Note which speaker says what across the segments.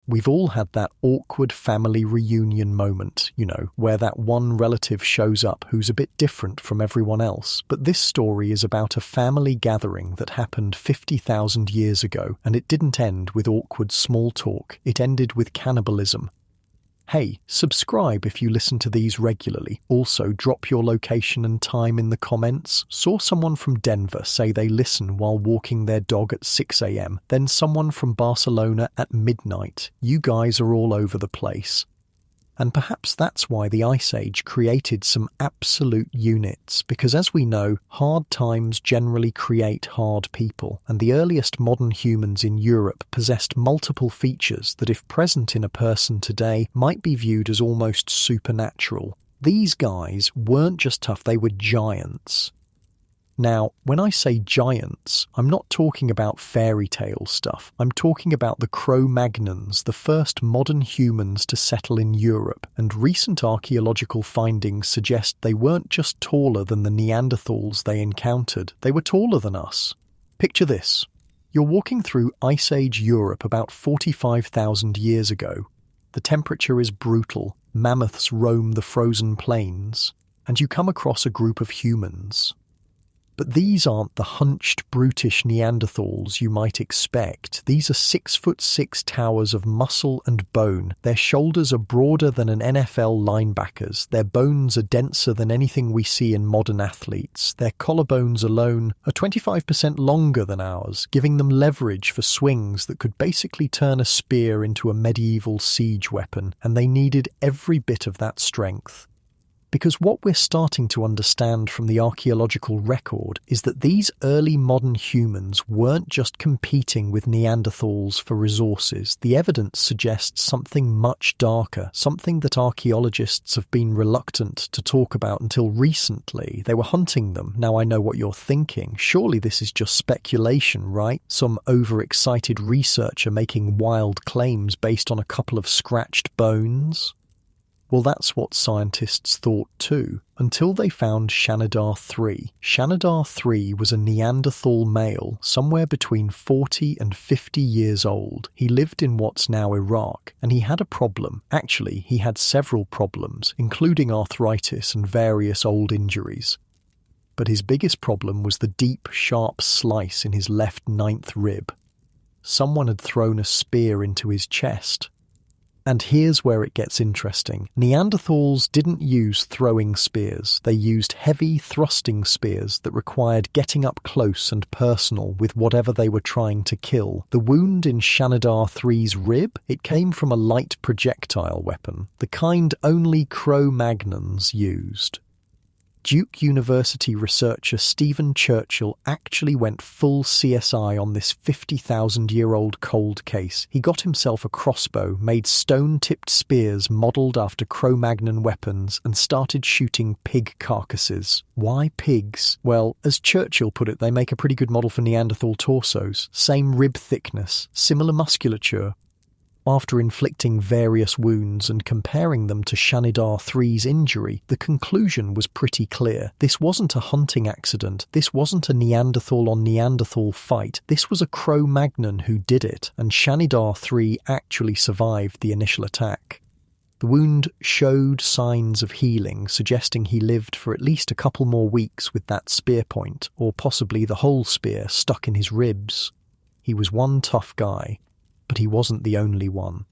Speaker 1: We've all had that awkward family reunion moment, where that one relative shows up who's a bit different from everyone else. But this story is about a family gathering that happened 50,000 years ago, and it didn't end with awkward small talk. It ended with cannibalism. Hey, subscribe if you listen to these regularly. Also, drop your location and time in the comments. Saw someone from Denver say they listen while walking their dog at 6 a.m. Then someone from Barcelona at midnight. You guys are all over the place. And perhaps that's why the Ice Age created some absolute units, because as we know, hard times generally create hard people, and the earliest modern humans in Europe possessed multiple features that, if present in a person today, might be viewed as almost supernatural. These guys weren't just tough, they were giants. Now, when I say giants, I'm not talking about fairy tale stuff. I'm talking about the Cro-Magnons, the first modern humans to settle in Europe, and recent archaeological findings suggest they weren't just taller than the Neanderthals they encountered, they were taller than us. Picture this. You're walking through Ice Age Europe about 45,000 years ago. The temperature is brutal, mammoths roam the frozen plains, and you come across a group of humans. But these aren't the hunched, brutish Neanderthals you might expect. These are 6'6" towers of muscle and bone. Their shoulders are broader than an NFL linebacker's. Their bones are denser than anything we see in modern athletes. Their collarbones alone are 25% longer than ours, giving them leverage for swings that could basically turn a spear into a medieval siege weapon, and they needed every bit of that strength. Because what we're starting to understand from the archaeological record is that these early modern humans weren't just competing with Neanderthals for resources. The evidence suggests something much darker, something that archaeologists have been reluctant to talk about until recently. They were hunting them. Now I know what you're thinking. Surely this is just speculation, right? Some overexcited researcher making wild claims based on a couple of scratched bones? Well, that's what scientists thought too, until they found Shanidar 3. Shanidar 3 was a Neanderthal male, somewhere between 40 and 50 years old. He lived in what's now Iraq, and he had a problem. Actually, he had several problems, including arthritis and various old injuries. But his biggest problem was the deep, sharp slice in his left ninth rib. Someone had thrown a spear into his chest. And here's where it gets interesting. Neanderthals didn't use throwing spears. They used heavy, thrusting spears that required getting up close and personal with whatever they were trying to kill. The wound in Shanidar 3's rib, it came from a light projectile weapon, the kind only Cro-Magnons used. Duke University researcher Stephen Churchill actually went full CSI on this 50,000-year-old cold case. He got himself a crossbow, made stone-tipped spears modelled after Cro-Magnon weapons, and started shooting pig carcasses. Why pigs? Well, as Churchill put it, they make a pretty good model for Neanderthal torsos. Same rib thickness, similar musculature. After inflicting various wounds and comparing them to Shanidar 3's injury, the conclusion was pretty clear. This wasn't a hunting accident. This wasn't a Neanderthal on Neanderthal fight. This was a Cro-Magnon who did it, and Shanidar 3 actually survived the initial attack. The wound showed signs of healing, suggesting he lived for at least a couple more weeks with that spear point, or possibly the whole spear stuck in his ribs. He was one tough guy. But he wasn't the only one.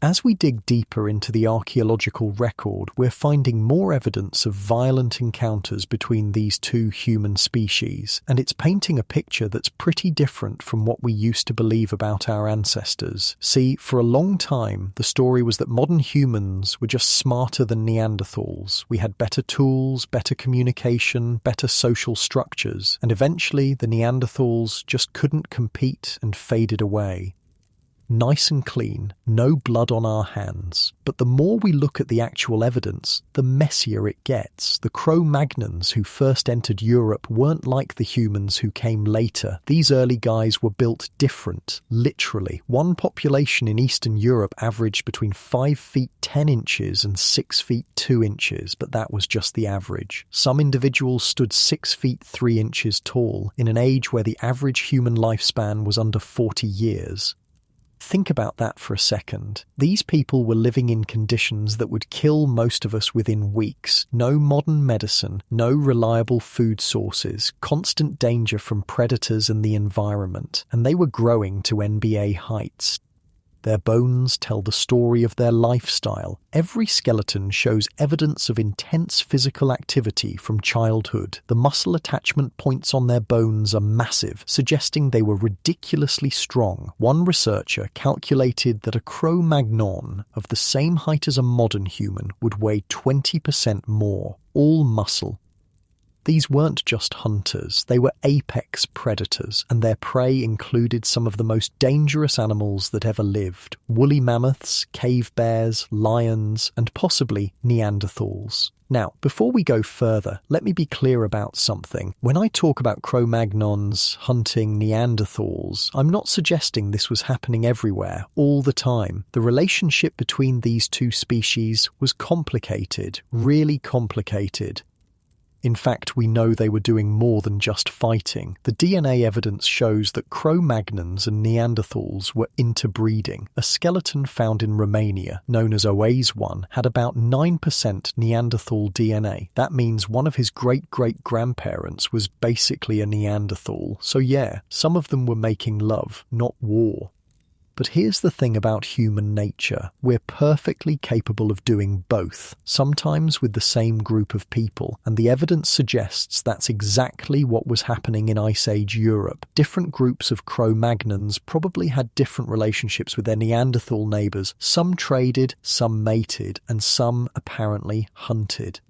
Speaker 1: As we dig deeper into the archaeological record, we're finding more evidence of violent encounters between these two human species, and it's painting a picture that's pretty different from what we used to believe about our ancestors. See, for a long time, the story was that modern humans were just smarter than Neanderthals. We had better tools, better communication, better social structures, and eventually the Neanderthals just couldn't compete and faded away. Nice and clean, no blood on our hands. But the more we look at the actual evidence, the messier it gets. The Cro-Magnons who first entered Europe weren't like the humans who came later. These early guys were built different, literally. One population in Eastern Europe averaged between 5 feet 10 inches and 6 feet 2 inches, but that was just the average. Some individuals stood 6 feet 3 inches tall, in an age where the average human lifespan was under 40 years. Think about that for a second. These people were living in conditions that would kill most of us within weeks. No modern medicine, no reliable food sources, constant danger from predators and the environment, and they were growing to NBA heights. Their bones tell the story of their lifestyle. Every skeleton shows evidence of intense physical activity from childhood. The muscle attachment points on their bones are massive, suggesting they were ridiculously strong. One researcher calculated that a Cro-Magnon of the same height as a modern human would weigh 20% more, all muscle. These weren't just hunters, they were apex predators, and their prey included some of the most dangerous animals that ever lived: woolly mammoths, cave bears, lions, and possibly Neanderthals. Now, before we go further, let me be clear about something. When I talk about Cro-Magnons hunting Neanderthals, I'm not suggesting this was happening everywhere, all the time. The relationship between these two species was complicated, really complicated. In fact, we know they were doing more than just fighting. The DNA evidence shows that Cro-Magnons and Neanderthals were interbreeding. A skeleton found in Romania, known as Oase1, had about 9% Neanderthal DNA. That means one of his great-great-grandparents was basically a Neanderthal. So yeah, some of them were making love, not war. But here's the thing about human nature. We're perfectly capable of doing both, sometimes with the same group of people, and the evidence suggests that's exactly what was happening in Ice Age Europe. Different groups of Cro-Magnons probably had different relationships with their Neanderthal neighbours. Some traded, some mated, and some apparently hunted.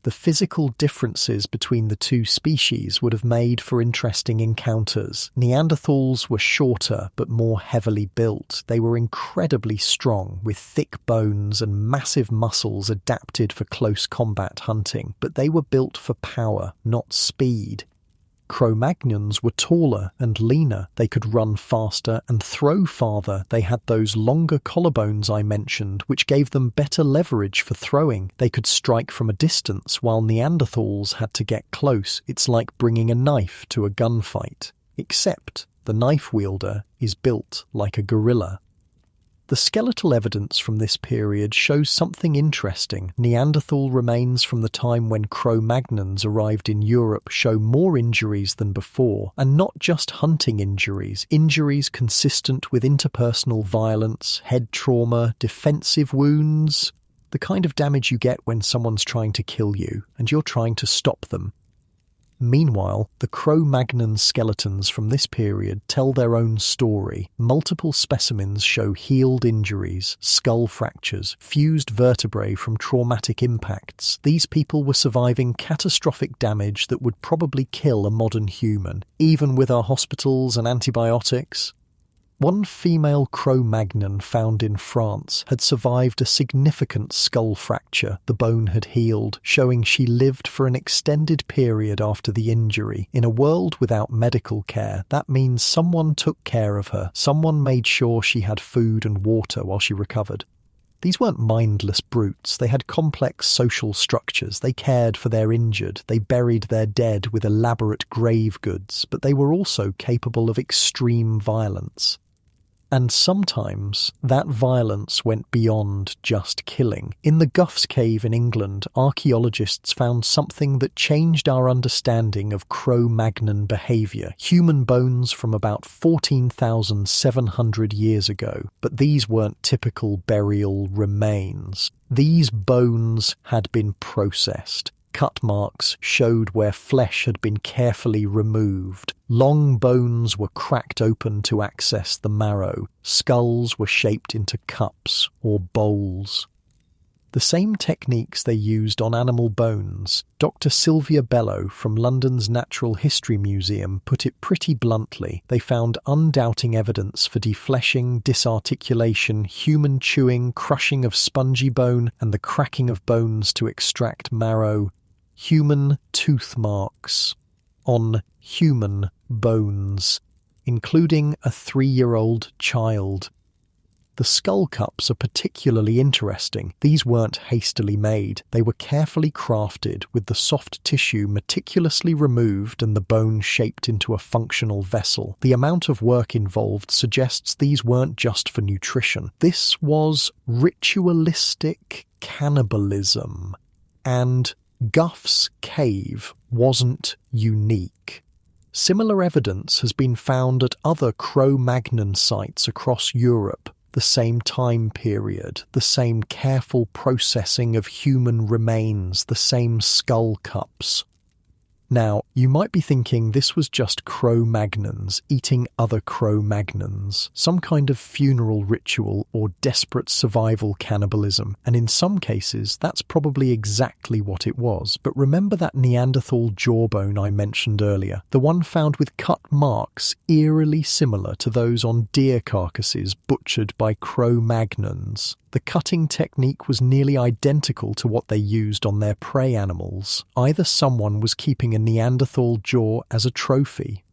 Speaker 1: The physical differences between the two species would have made for interesting encounters. Neanderthals were shorter but more heavily built. They were incredibly strong, with thick bones and massive muscles adapted for close combat hunting, but they were built for power, not speed. Cro-Magnons were taller and leaner. They could run faster and throw farther. They had those longer collarbones I mentioned, which gave them better leverage for throwing. They could strike from a distance, while Neanderthals had to get close. It's like bringing a knife to a gunfight. Except the knife wielder is built like a gorilla. The skeletal evidence from this period shows something interesting. Neanderthal remains from the time when Cro-Magnons arrived in Europe show more injuries than before, and not just hunting injuries, injuries consistent with interpersonal violence, head trauma, defensive wounds, the kind of damage you get when someone's trying to kill you, and you're trying to stop them. Meanwhile, the Cro-Magnon skeletons from this period tell their own story. Multiple specimens show healed injuries, skull fractures, fused vertebrae from traumatic impacts. These people were surviving catastrophic damage that would probably kill a modern human, even with our hospitals and antibiotics. One female Cro-Magnon found in France had survived a significant skull fracture. The bone had healed, showing she lived for an extended period after the injury. In a world without medical care, that means someone took care of her. Someone made sure she had food and water while she recovered. These weren't mindless brutes. They had complex social structures. They cared for their injured. They buried their dead with elaborate grave goods, but they were also capable of extreme violence. And sometimes that violence went beyond just killing. In the Guffs Cave in England, archaeologists found something that changed our understanding of Cro-Magnon behaviour. Human bones from about 14,700 years ago. But these weren't typical burial remains. These bones had been processed. Cut marks showed where flesh had been carefully removed. Long bones were cracked open to access the marrow. Skulls were shaped into cups or bowls. The same techniques they used on animal bones. Dr. Sylvia Bello from London's Natural History Museum put it pretty bluntly. They found undoubting evidence for defleshing, disarticulation, human chewing, crushing of spongy bone, and the cracking of bones to extract marrow. Human tooth marks on human bones, including a 3-year-old child. The skull cups are particularly interesting. These weren't hastily made. They were carefully crafted, with the soft tissue meticulously removed and the bone shaped into a functional vessel. The amount of work involved suggests these weren't just for nutrition. This was ritualistic cannibalism. And Gough's cave wasn't unique. Similar evidence has been found at other Cro-Magnon sites across Europe. The same time period, the same careful processing of human remains, the same skull cups. Now, you might be thinking this was just Cro-Magnons eating other Cro-Magnons, some kind of funeral ritual or desperate survival cannibalism, and in some cases that's probably exactly what it was. But remember that Neanderthal jawbone I mentioned earlier, the one found with cut marks eerily similar to those on deer carcasses butchered by Cro-Magnons. The cutting technique was nearly identical to what they used on their prey animals. Either someone was keeping a Neanderthal jaw as a trophy,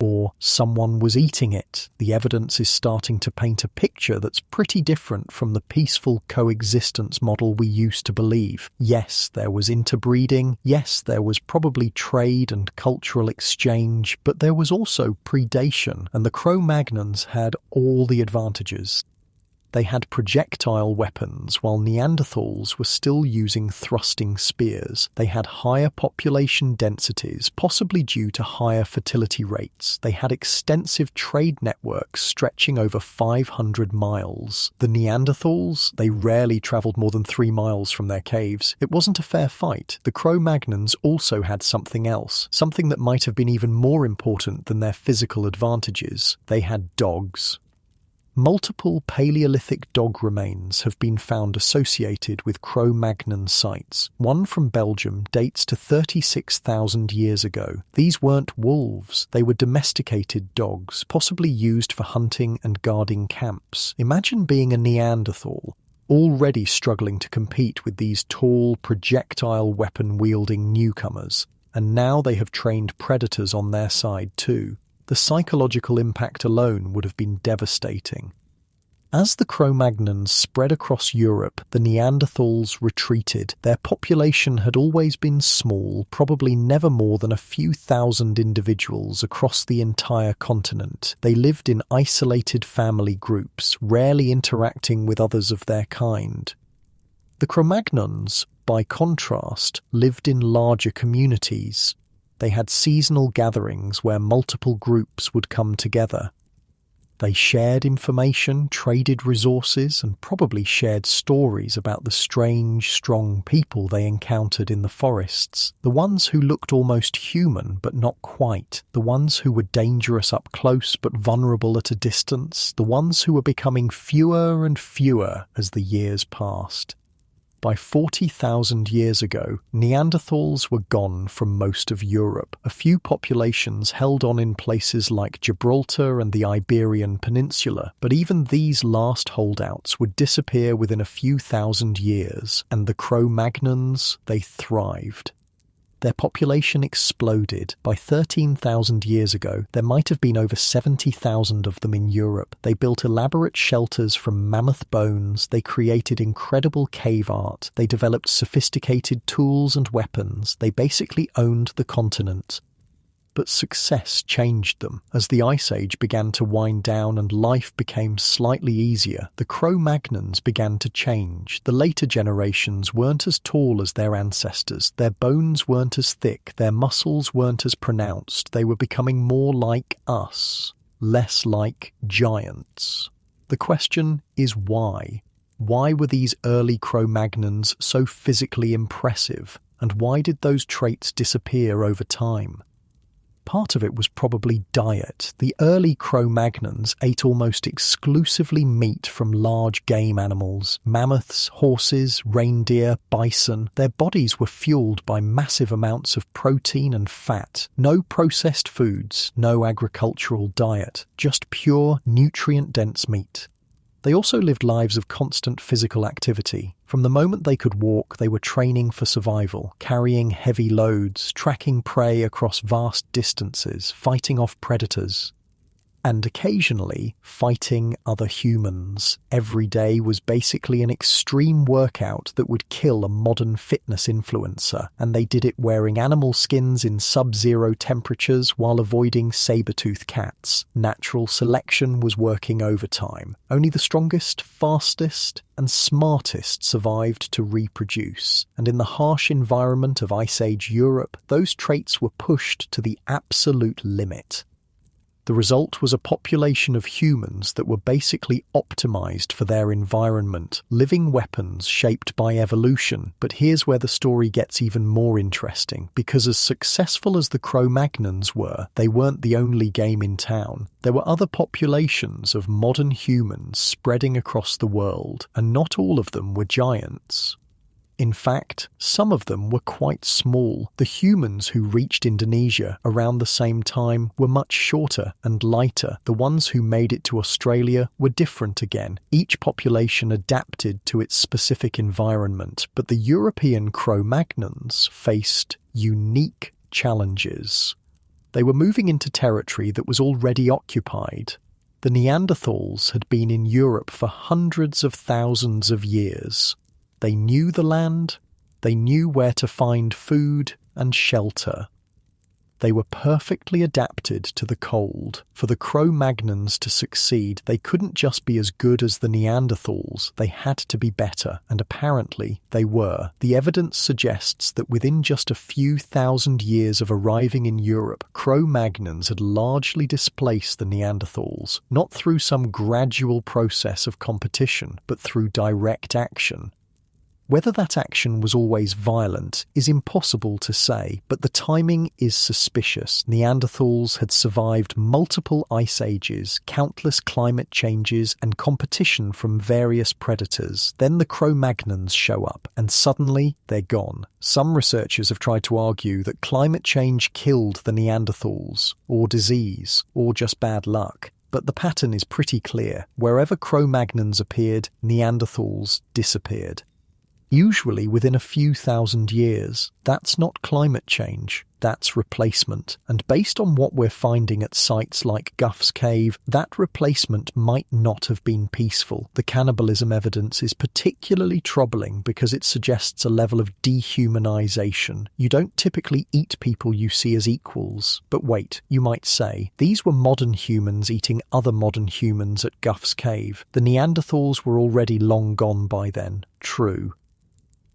Speaker 1: or someone was eating it. The evidence is starting to paint a picture that's pretty different from the peaceful coexistence model we used to believe. Yes, there was interbreeding. Yes, there was probably trade and cultural exchange, but there was also predation, and the Cro-Magnons had all the advantages. They had projectile weapons, while Neanderthals were still using thrusting spears. They had higher population densities, possibly due to higher fertility rates. They had extensive trade networks stretching over 500 miles. The Neanderthals, they rarely travelled more than 3 miles from their caves. It wasn't a fair fight. The Cro-Magnons also had something else, something that might have been even more important than their physical advantages. They had dogs. Multiple Paleolithic dog remains have been found associated with Cro-Magnon sites. One from Belgium dates to 36,000 years ago. These weren't wolves, they were domesticated dogs, possibly used for hunting and guarding camps. Imagine being a Neanderthal, already struggling to compete with these tall, projectile weapon-wielding newcomers, and now they have trained predators on their side too. The psychological impact alone would have been devastating. As the Cro-Magnons spread across Europe, the Neanderthals retreated. Their population had always been small, probably never more than a few thousand individuals across the entire continent. They lived in isolated family groups, rarely interacting with others of their kind. The Cro-Magnons, by contrast, lived in larger communities. They had seasonal gatherings where multiple groups would come together. They shared information, traded resources, and probably shared stories about the strange, strong people they encountered in the forests. The ones who looked almost human, but not quite. The ones who were dangerous up close, but vulnerable at a distance. The ones who were becoming fewer and fewer as the years passed. By 40,000 years ago, Neanderthals were gone from most of Europe. A few populations held on in places like Gibraltar and the Iberian Peninsula, but even these last holdouts would disappear within a few thousand years, and the Cro-Magnons, they thrived. Their population exploded. By 13,000 years ago, there might have been over 70,000 of them in Europe. They built elaborate shelters from mammoth bones, they created incredible cave art, they developed sophisticated tools and weapons, they basically owned the continent. But success changed them. As the Ice Age began to wind down and life became slightly easier, the Cro-Magnons began to change. The later generations weren't as tall as their ancestors, their bones weren't as thick, their muscles weren't as pronounced. They were becoming more like us, less like giants. The question is why? Why were these early Cro-Magnons so physically impressive? And why did those traits disappear over time? Part of it was probably diet. The early Cro-Magnons ate almost exclusively meat from large game animals. Mammoths, horses, reindeer, bison. Their bodies were fueled by massive amounts of protein and fat. No processed foods, no agricultural diet. Just pure, nutrient-dense meat. They also lived lives of constant physical activity. From the moment they could walk, they were training for survival, carrying heavy loads, tracking prey across vast distances, fighting off predators. and occasionally fighting other humans. Every day was basically an extreme workout that would kill a modern fitness influencer, and they did it wearing animal skins in sub-zero temperatures while avoiding saber-toothed cats. Natural selection was working overtime. Only the strongest, fastest, and smartest survived to reproduce, and in the harsh environment of Ice Age Europe, those traits were pushed to the absolute limit. The result was a population of humans that were basically optimized for their environment, living weapons shaped by evolution. But here's where the story gets even more interesting, because as successful as the Cro-Magnons were, they weren't the only game in town. There were other populations of modern humans spreading across the world, and not all of them were giants. In fact, some of them were quite small. The humans who reached Indonesia around the same time were much shorter and lighter. The ones who made it to Australia were different again. Each population adapted to its specific environment, but the European Cro-Magnons faced unique challenges. They were moving into territory that was already occupied. The Neanderthals had been in Europe for hundreds of thousands of years. They knew the land, they knew where to find food and shelter. They were perfectly adapted to the cold. For the Cro-Magnons to succeed, they couldn't just be as good as the Neanderthals, they had to be better, and apparently they were. The evidence suggests that within just a few thousand years of arriving in Europe, Cro-Magnons had largely displaced the Neanderthals, not through some gradual process of competition, but through direct action. Whether that action was always violent is impossible to say, but the timing is suspicious. Neanderthals had survived multiple ice ages, countless climate changes, and competition from various predators. Then the Cro-Magnons show up, and suddenly they're gone. Some researchers have tried to argue that climate change killed the Neanderthals, or disease, or just bad luck. But the pattern is pretty clear. Wherever Cro-Magnons appeared, Neanderthals disappeared. Usually within a few thousand years. That's not climate change, that's replacement. And based on what we're finding at sites like Guff's Cave, that replacement might not have been peaceful. The cannibalism evidence is particularly troubling because it suggests a level of dehumanization. You don't typically eat people you see as equals. But wait, you might say, these were modern humans eating other modern humans at Guff's Cave. The Neanderthals were already long gone by then. True.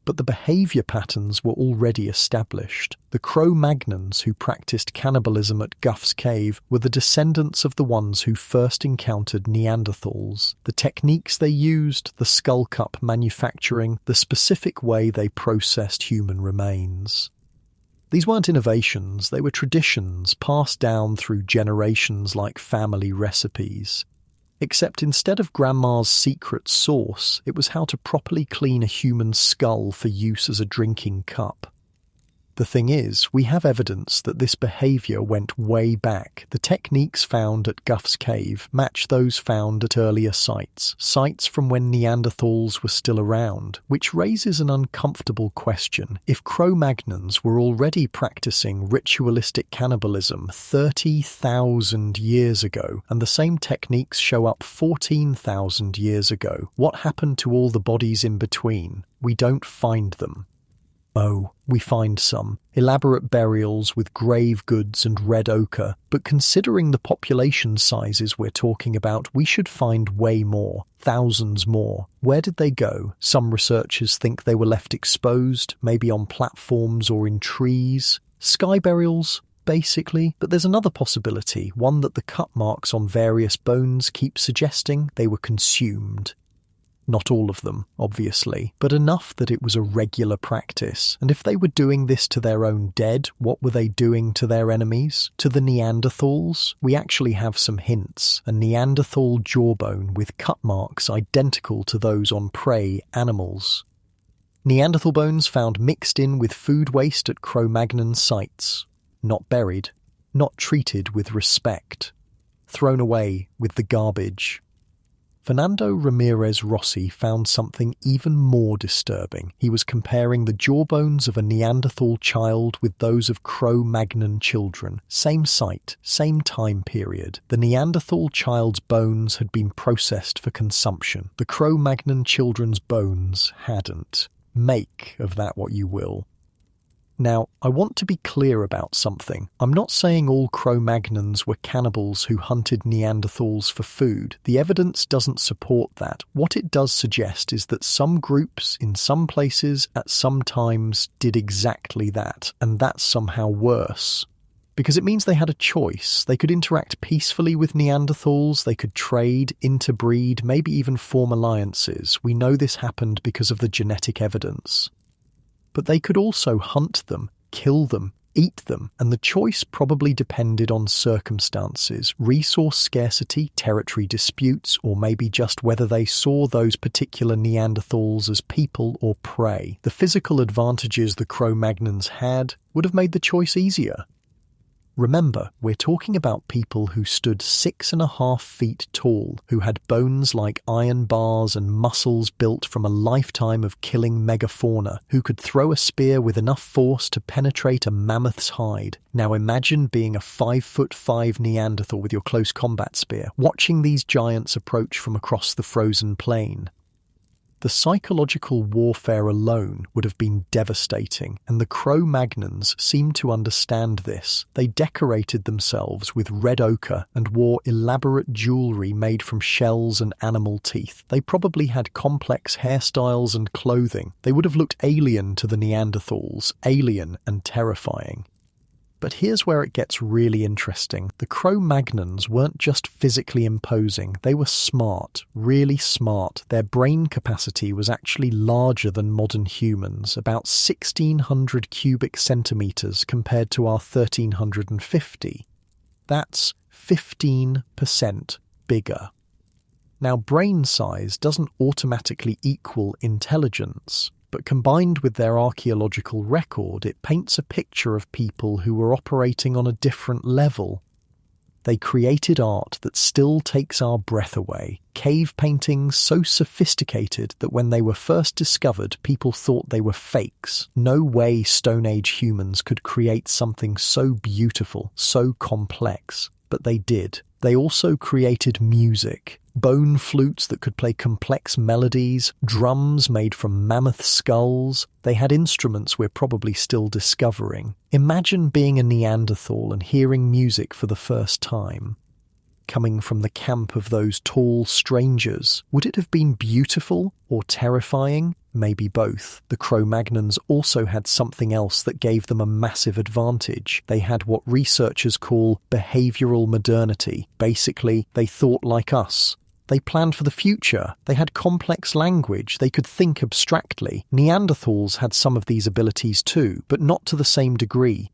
Speaker 1: But the behaviour patterns were already established. The Cro-Magnons who practiced cannibalism at Guff's Cave were the descendants of the ones who first encountered Neanderthals. The techniques they used, the skull cup manufacturing, the specific way they processed human remains. These weren't innovations, they were traditions passed down through generations like family recipes. Except instead of Grandma's secret sauce, it was how to properly clean a human skull for use as a drinking cup. The thing is, we have evidence that this behaviour went way back. The techniques found at Guff's Cave match those found at earlier sites from when Neanderthals were still around, which raises an uncomfortable question. If Cro-Magnons were already practicing ritualistic cannibalism 30,000 years ago, and the same techniques show up 14,000 years ago, what happened to all the bodies in between? We don't find them. Oh, we find some. Elaborate burials with grave goods and red ochre, but considering the population sizes we're talking about, we should find way more. Thousands more. Where did they go? Some researchers think they were left exposed, maybe on platforms or in trees. Sky burials? Basically, but there's another possibility, one that the cut marks on various bones keep suggesting they were consumed. Not all of them, obviously, but enough that it was a regular practice. And if they were doing this to their own dead, what were they doing to their enemies? To the Neanderthals? We actually have some hints. A Neanderthal jawbone with cut marks identical to those on prey animals. Neanderthal bones found mixed in with food waste at Cro-Magnon sites. Not buried. Not treated with respect. Thrown away with the garbage. Fernando Ramirez Rossi found something even more disturbing. He was comparing the jawbones of a Neanderthal child with those of Cro-Magnon children. Same site, same time period. The Neanderthal child's bones had been processed for consumption. The Cro-Magnon children's bones hadn't. Make of that what you will. Now, I want to be clear about something. I'm not saying all Cro-Magnons were cannibals who hunted Neanderthals for food. The evidence doesn't support that. What it does suggest is that some groups, in some places, at some times, did exactly that, and that's somehow worse. Because it means they had a choice. They could interact peacefully with Neanderthals, they could trade, interbreed, maybe even form alliances. We know this happened because of the genetic evidence. But they could also hunt them, kill them, eat them, and the choice probably depended on circumstances, resource scarcity, territory disputes, or maybe just whether they saw those particular Neanderthals as people or prey. The physical advantages the Cro-Magnons had would have made the choice easier. Remember, we're talking about people who stood 6.5 feet tall, who had bones like iron bars and muscles built from a lifetime of killing megafauna, who could throw a spear with enough force to penetrate a mammoth's hide. Now imagine being a 5'5" Neanderthal with your close combat spear, watching these giants approach from across the frozen plain. The psychological warfare alone would have been devastating, and the Cro-Magnons seemed to understand this. They decorated themselves with red ochre and wore elaborate jewelry made from shells and animal teeth. They probably had complex hairstyles and clothing. They would have looked alien to the Neanderthals, alien and terrifying. But here's where it gets really interesting. The Cro-Magnons weren't just physically imposing, they were smart, really smart. Their brain capacity was actually larger than modern humans, about 1,600 cubic centimetres compared to our 1,350. That's 15% bigger. Now, brain size doesn't automatically equal intelligence. But combined with their archaeological record, it paints a picture of people who were operating on a different level. They created art that still takes our breath away, cave paintings so sophisticated that when they were first discovered, people thought they were fakes. No way Stone Age humans could create something so beautiful, so complex. But they did. They also created music. Bone flutes that could play complex melodies, drums made from mammoth skulls. They had instruments we're probably still discovering. Imagine being a Neanderthal and hearing music for the first time. Coming from the camp of those tall strangers, would it have been beautiful or terrifying? Maybe both. The Cro-Magnons also had something else that gave them a massive advantage. They had what researchers call behavioral modernity. Basically, they thought like us. They planned for the future. They had complex language. They could think abstractly. Neanderthals had some of these abilities too, but not to the same degree.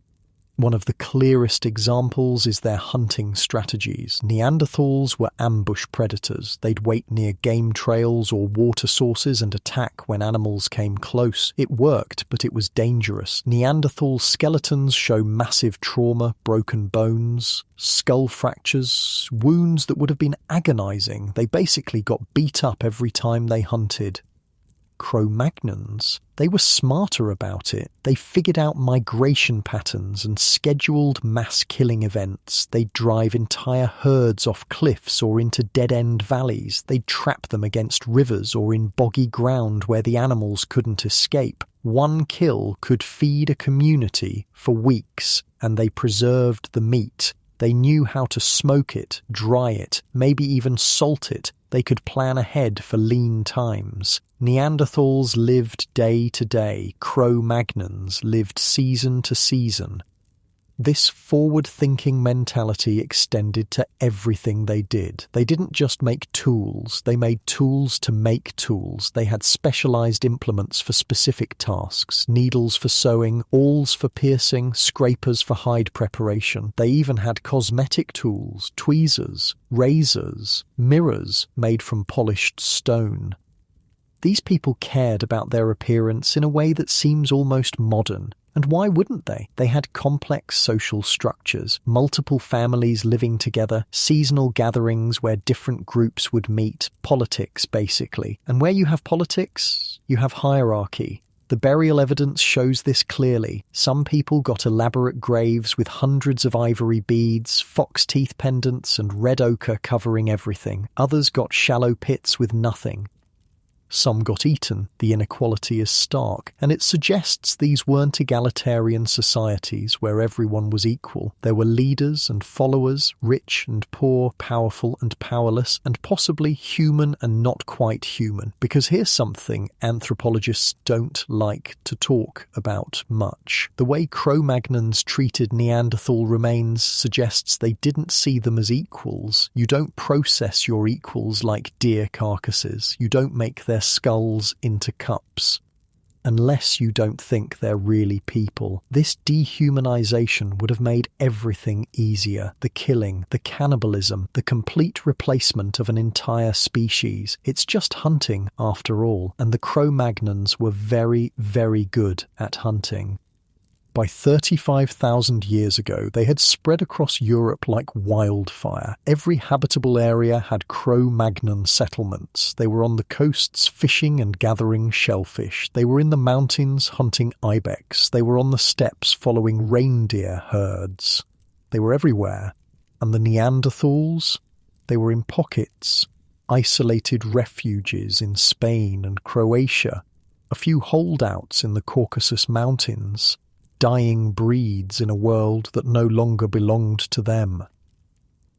Speaker 1: One of the clearest examples is their hunting strategies. Neanderthals were ambush predators. They'd wait near game trails or water sources and attack when animals came close. It worked, but it was dangerous. Neanderthal skeletons show massive trauma, broken bones, skull fractures, wounds that would have been agonizing. They basically got beat up every time they hunted. Cro-Magnons, they were smarter about it. They figured out migration patterns and scheduled mass killing events. They'd drive entire herds off cliffs or into dead-end valleys. They'd trap them against rivers or in boggy ground where the animals couldn't escape. One kill could feed a community for weeks, and they preserved the meat. They knew how to smoke it, dry it, maybe even salt it. They could plan ahead for lean times. Neanderthals lived day to day. Cro-Magnons lived season to season. This forward-thinking mentality extended to everything they did. They didn't just make tools, they made tools to make tools. They had specialized implements for specific tasks, needles for sewing, awls for piercing, scrapers for hide preparation. They even had cosmetic tools, tweezers, razors, mirrors made from polished stone. These people cared about their appearance in a way that seems almost modern. And why wouldn't they? They had complex social structures, multiple families living together, seasonal gatherings where different groups would meet, politics basically. And where you have politics, you have hierarchy. The burial evidence shows this clearly. Some people got elaborate graves with hundreds of ivory beads, fox teeth pendants, and red ochre covering everything. Others got shallow pits with nothing. Some got eaten. The inequality is stark, and it suggests these weren't egalitarian societies where everyone was equal. There were leaders and followers, rich and poor, powerful and powerless, and possibly human and not quite human. Because here's something anthropologists don't like to talk about much. The way Cro-Magnons treated Neanderthal remains suggests they didn't see them as equals. You don't process your equals like deer carcasses. You don't make their skulls into cups. Unless you don't think they're really people. This dehumanization would have made everything easier. The killing, the cannibalism, the complete replacement of an entire species. It's just hunting after all, and the Cro-Magnons were very, very good at hunting. By 35,000 years ago, they had spread across Europe like wildfire. Every habitable area had Cro-Magnon settlements. They were on the coasts fishing and gathering shellfish. They were in the mountains hunting ibex. They were on the steppes following reindeer herds. They were everywhere. And the Neanderthals? They were in pockets, isolated refuges in Spain and Croatia, a few holdouts in the Caucasus Mountains, dying breeds in a world that no longer belonged to them.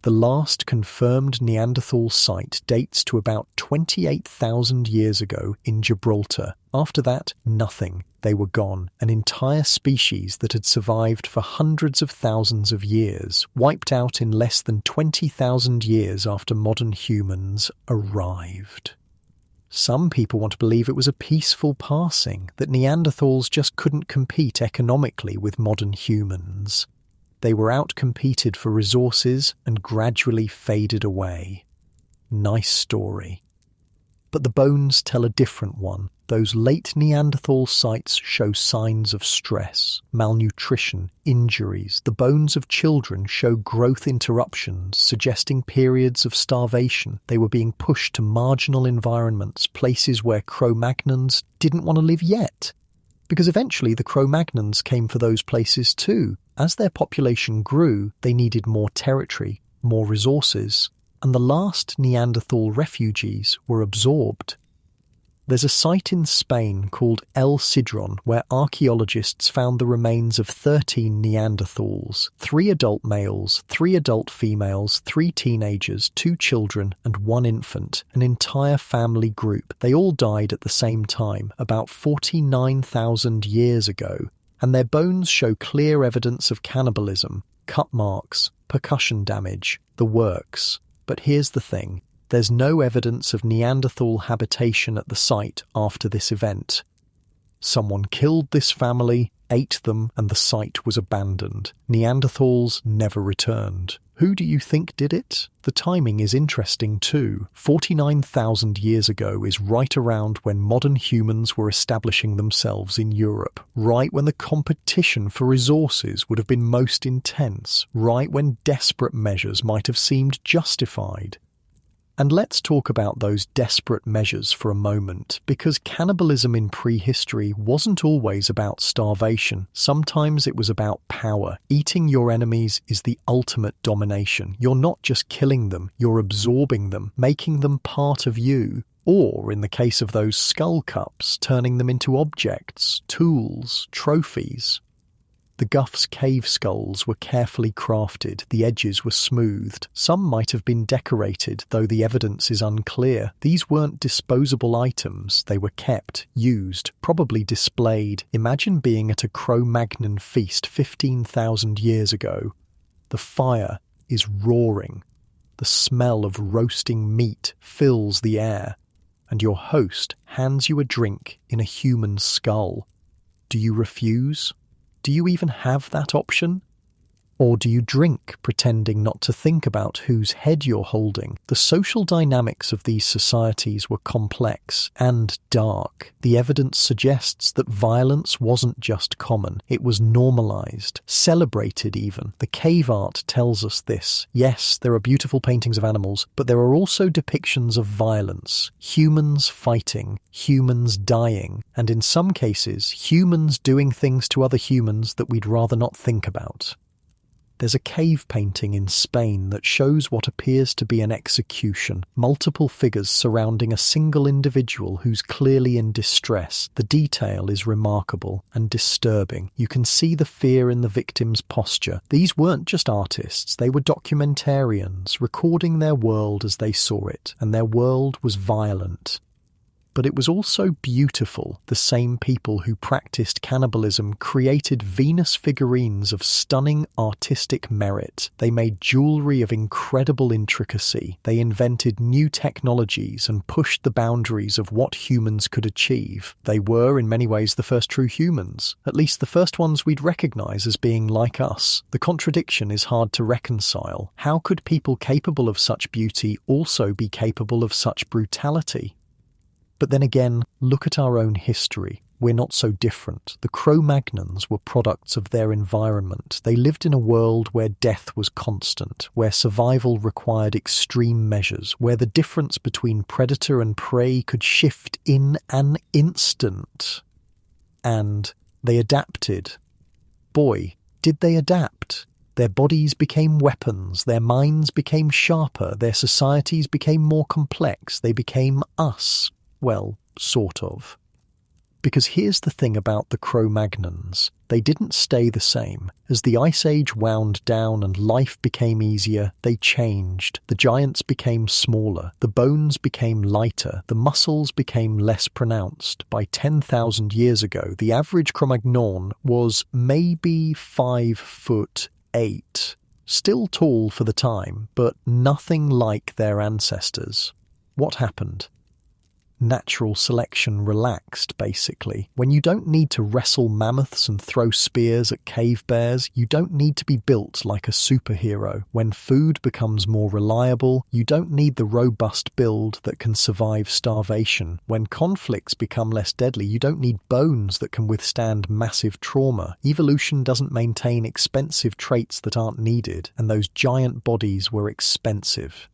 Speaker 1: The last confirmed Neanderthal site dates to about 28,000 years ago in Gibraltar. After that, nothing. They were gone. An entire species that had survived for hundreds of thousands of years, wiped out in less than 20,000 years after modern humans arrived. Some people want to believe it was a peaceful passing, that Neanderthals just couldn't compete economically with modern humans. They were outcompeted for resources and gradually faded away. Nice story. But the bones tell a different one. Those late Neanderthal sites show signs of stress, malnutrition, injuries. The bones of children show growth interruptions, suggesting periods of starvation. They were being pushed to marginal environments, places where Cro-Magnons didn't want to live yet. Because eventually the Cro-Magnons came for those places too. As their population grew, they needed more territory, more resources, and the last Neanderthal refugees were absorbed. There's a site in Spain called El Sidrón where archaeologists found the remains of 13 Neanderthals, 3 adult males, 3 adult females, 3 teenagers, 2 children and 1 infant, an entire family group. They all died at the same time, about 49,000 years ago, and their bones show clear evidence of cannibalism, cut marks, percussion damage, the works. But here's the thing. There's no evidence of Neanderthal habitation at the site after this event. Someone killed this family, ate them, and the site was abandoned. Neanderthals never returned. Who do you think did it? The timing is interesting too. 49,000 years ago is right around when modern humans were establishing themselves in Europe. Right when the competition for resources would have been most intense. Right when desperate measures might have seemed justified. And let's talk about those desperate measures for a moment, because cannibalism in prehistory wasn't always about starvation. Sometimes it was about power. Eating your enemies is the ultimate domination. You're not just killing them, you're absorbing them, making them part of you. Or, in the case of those skull cups, turning them into objects, tools, trophies. The Guff's cave skulls were carefully crafted, the edges were smoothed. Some might have been decorated, though the evidence is unclear. These weren't disposable items, they were kept, used, probably displayed. Imagine being at a Cro-Magnon feast 15,000 years ago. The fire is roaring. The smell of roasting meat fills the air, and your host hands you a drink in a human skull. Do you refuse? Do you even have that option? Or do you drink, pretending not to think about whose head you're holding? The social dynamics of these societies were complex and dark. The evidence suggests that violence wasn't just common, it was normalized, celebrated even. The cave art tells us this. Yes, there are beautiful paintings of animals, but there are also depictions of violence, humans fighting, humans dying, and in some cases, humans doing things to other humans that we'd rather not think about. There's a cave painting in Spain that shows what appears to be an execution, multiple figures surrounding a single individual who's clearly in distress. The detail is remarkable and disturbing. You can see the fear in the victim's posture. These weren't just artists, they were documentarians, recording their world as they saw it, and their world was violent. But it was also beautiful. The same people who practiced cannibalism created Venus figurines of stunning artistic merit. They made jewelry of incredible intricacy. They invented new technologies and pushed the boundaries of what humans could achieve. They were, in many ways, the first true humans, at least the first ones we'd recognize as being like us. The contradiction is hard to reconcile. How could people capable of such beauty also be capable of such brutality? But then again, look at our own history. We're not so different. The Cro-Magnons were products of their environment. They lived in a world where death was constant, where survival required extreme measures, where the difference between predator and prey could shift in an instant. And they adapted. Boy, did they adapt. Their bodies became weapons, their minds became sharper, their societies became more complex, they became us. Well, sort of. Because here's the thing about the Cro-Magnons. They didn't stay the same. As the Ice Age wound down and life became easier, they changed. The giants became smaller, the bones became lighter, the muscles became less pronounced. By 10,000 years ago, the average Cro-Magnon was maybe 5'8". Still tall for the time, but nothing like their ancestors. What happened? Natural selection relaxed, basically. When you don't need to wrestle mammoths and throw spears at cave bears, you don't need to be built like a superhero. When food becomes more reliable, you don't need the robust build that can survive starvation. When conflicts become less deadly, you don't need bones that can withstand massive trauma. Evolution doesn't maintain expensive traits that aren't needed, and those giant bodies were expensive.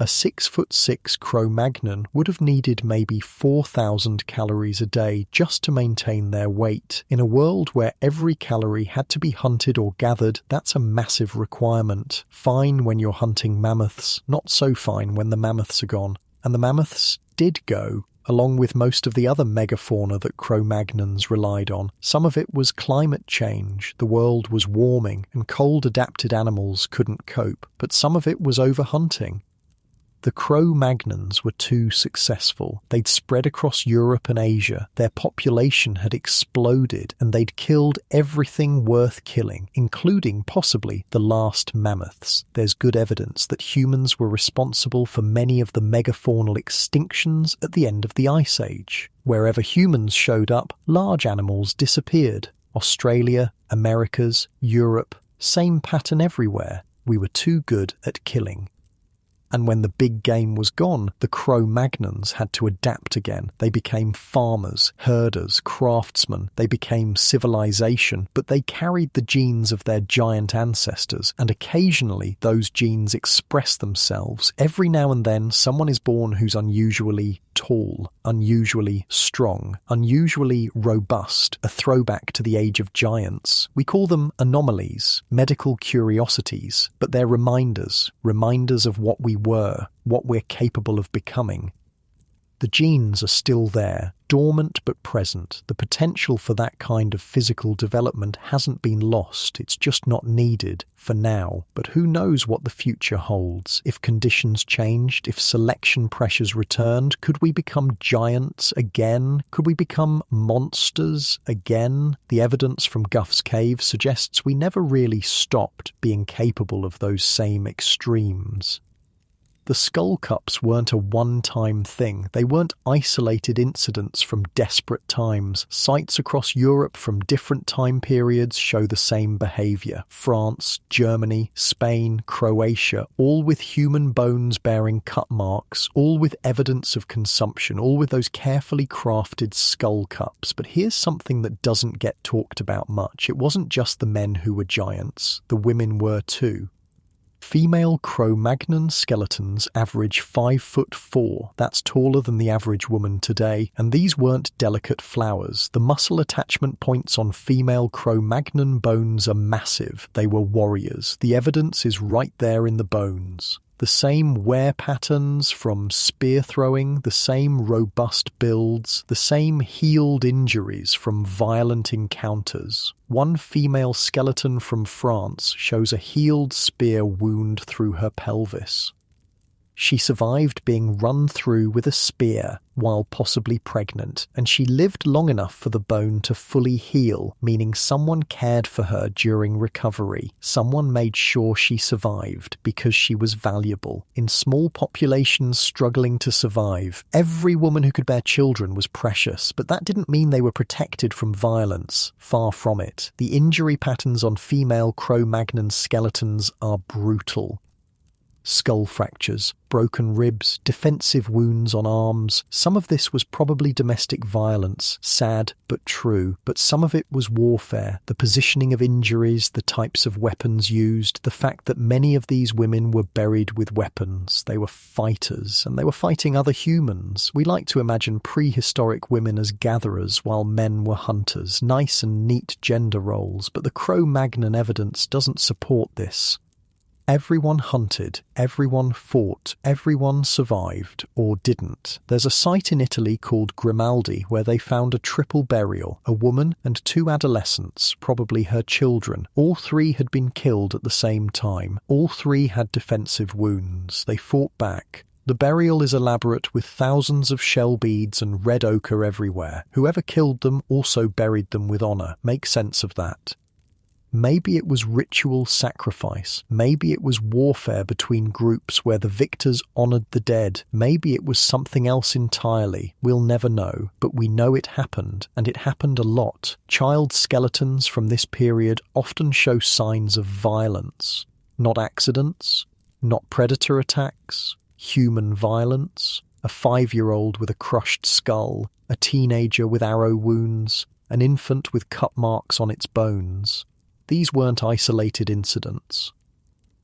Speaker 1: A 6'6" Cro-Magnon would have needed maybe 4,000 calories a day just to maintain their weight. In a world where every calorie had to be hunted or gathered, that's a massive requirement. Fine when you're hunting mammoths, not so fine when the mammoths are gone. And the mammoths did go, along with most of the other megafauna that Cro-Magnons relied on. Some of it was climate change. The world was warming, and cold-adapted animals couldn't cope. But some of it was overhunting. The Cro-Magnons were too successful. They'd spread across Europe and Asia, their population had exploded, and they'd killed everything worth killing, including possibly the last mammoths. There's good evidence that humans were responsible for many of the megafaunal extinctions at the end of the Ice Age. Wherever humans showed up, large animals disappeared. Australia, Americas, Europe, same pattern everywhere. We were too good at killing. And when the big game was gone, the Cro-Magnons had to adapt again. They became farmers, herders, craftsmen. They became civilization, but they carried the genes of their giant ancestors, and occasionally those genes express themselves. Every now and then, someone is born who's unusually tall, unusually strong, unusually robust, a throwback to the age of giants. We call them anomalies, medical curiosities, but they're reminders of what we were, what we're capable of becoming. The genes are still there, dormant but present. The potential for that kind of physical development hasn't been lost. It's just not needed for now. But who knows what the future holds? If conditions changed, if selection pressures returned, could we become giants again? Could we become monsters again? The evidence from Guff's Cave suggests we never really stopped being capable of those same extremes. The skull cups weren't a one-time thing. They weren't isolated incidents from desperate times. Sites across Europe from different time periods show the same behavior. France, Germany, Spain, Croatia, all with human bones bearing cut marks, all with evidence of consumption, all with those carefully crafted skull cups. But here's something that doesn't get talked about much. It wasn't just the men who were giants. The women were too. Female Cro-Magnon skeletons average 5'4". That's taller than the average woman today, and these weren't delicate flowers. The muscle attachment points on female Cro-Magnon bones are massive. They were warriors. The evidence is right there in the bones. The same wear patterns from spear throwing, the same robust builds, the same healed injuries from violent encounters. One female skeleton from France shows a healed spear wound through her pelvis. She survived being run through with a spear while possibly pregnant, and she lived long enough for the bone to fully heal, meaning someone cared for her during recovery. Someone made sure she survived because she was valuable. In small populations struggling to survive, every woman who could bear children was precious, but that didn't mean they were protected from violence. Far from it. The injury patterns on female Cro-Magnon skeletons are brutal. Skull fractures, broken ribs, defensive wounds on arms. Some of this was probably domestic violence, sad but true, but some of it was warfare, the positioning of injuries, the types of weapons used, the fact that many of these women were buried with weapons. They were fighters, and they were fighting other humans. We like to imagine prehistoric women as gatherers while men were hunters, nice and neat gender roles, but the Cro-Magnon evidence doesn't support this. Everyone hunted, everyone fought, everyone survived, or didn't. There's a site in Italy called Grimaldi where they found a triple burial, a woman and 2 adolescents, probably her children. All 3 had been killed at the same time. All 3 had defensive wounds. They fought back. The burial is elaborate with thousands of shell beads and red ochre everywhere. Whoever killed them also buried them with honor. Make sense of that. Maybe it was ritual sacrifice. Maybe it was warfare between groups where the victors honored the dead. Maybe it was something else entirely. We'll never know, but we know it happened, and it happened a lot. Child skeletons from this period often show signs of violence. Not accidents, not predator attacks, human violence. A 5-year-old with a crushed skull, a teenager with arrow wounds, an infant with cut marks on its bones. These weren't isolated incidents.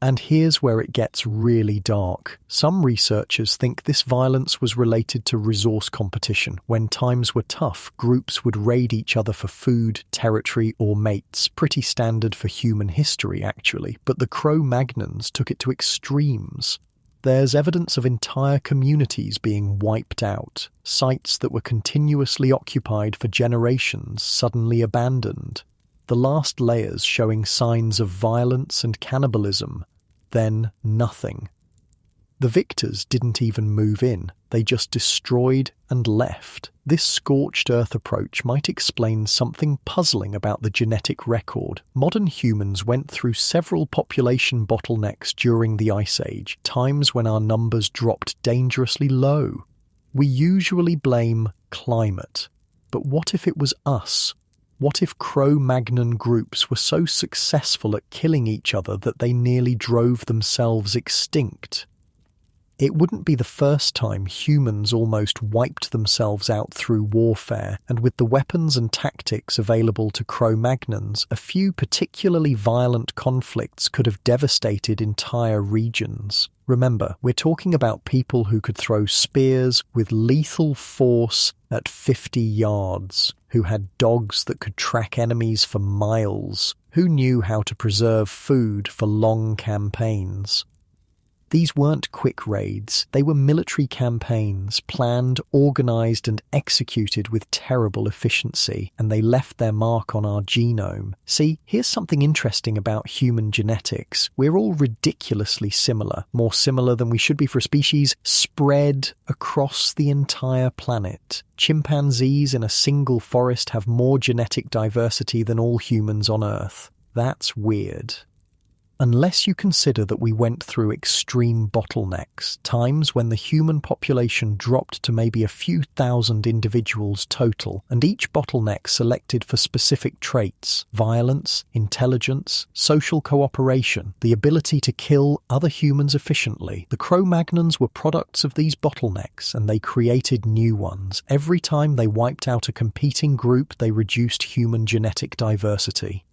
Speaker 1: And here's where it gets really dark. Some researchers think this violence was related to resource competition. When times were tough, groups would raid each other for food, territory, or mates. Pretty standard for human history, actually. But the Cro-Magnons took it to extremes. There's evidence of entire communities being wiped out. Sites that were continuously occupied for generations suddenly abandoned. The last layers showing signs of violence and cannibalism, then nothing. The victors didn't even move in, they just destroyed and left. This scorched earth approach might explain something puzzling about the genetic record. Modern humans went through several population bottlenecks during the Ice Age, times when our numbers dropped dangerously low. We usually blame climate, but what if it was us? What if Cro-Magnon groups were so successful at killing each other that they nearly drove themselves extinct? It wouldn't be the first time humans almost wiped themselves out through warfare, and with the weapons and tactics available to Cro-Magnons, a few particularly violent conflicts could have devastated entire regions. Remember, we're talking about people who could throw spears with lethal force at 50 yards, who had dogs that could track enemies for miles, who knew how to preserve food for long campaigns. These weren't quick raids, they were military campaigns, planned, organised and executed with terrible efficiency, and they left their mark on our genome. See, here's something interesting about human genetics. We're all ridiculously similar, more similar than we should be for a species, spread across the entire planet. Chimpanzees in a single forest have more genetic diversity than all humans on Earth. That's weird. Unless you consider that we went through extreme bottlenecks, times when the human population dropped to maybe a few thousand individuals total, and each bottleneck selected for specific traits: violence, intelligence, social cooperation, the ability to kill other humans efficiently. The Cro-Magnons were products of these bottlenecks, and they created new ones. Every time they wiped out a competing group, they reduced human genetic diversity.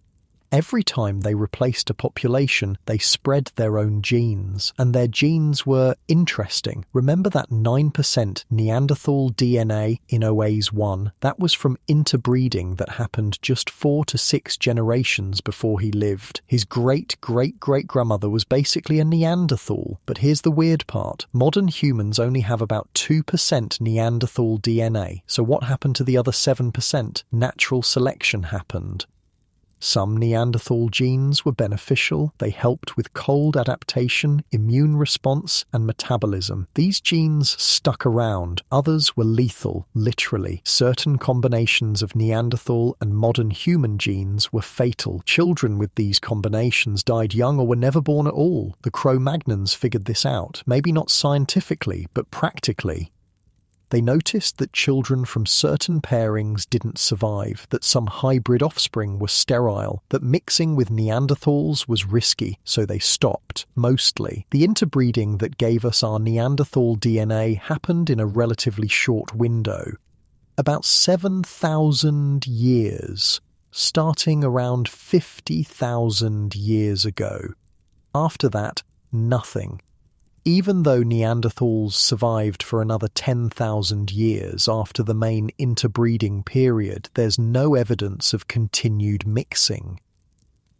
Speaker 1: Every time they replaced a population, they spread their own genes, and their genes were interesting. Remember that 9% Neanderthal DNA in OAS1? That was from interbreeding that happened just 4 to 6 generations before he lived. His great-great-great-grandmother was basically a Neanderthal. But here's the weird part. Modern humans only have about 2% Neanderthal DNA. So what happened to the other 7%? Natural selection happened. Some Neanderthal genes were beneficial. They helped with cold adaptation, immune response, and metabolism. These genes stuck around. Others were lethal, literally. Certain combinations of Neanderthal and modern human genes were fatal. Children with these combinations died young or were never born at all. The Cro-Magnons figured this out. Maybe not scientifically, but practically. They noticed that children from certain pairings didn't survive, that some hybrid offspring were sterile, that mixing with Neanderthals was risky, so they stopped, mostly. The interbreeding that gave us our Neanderthal DNA happened in a relatively short window. About 7,000 years, starting around 50,000 years ago. After that, nothing. Even though Neanderthals survived for another 10,000 years after the main interbreeding period, there's no evidence of continued mixing.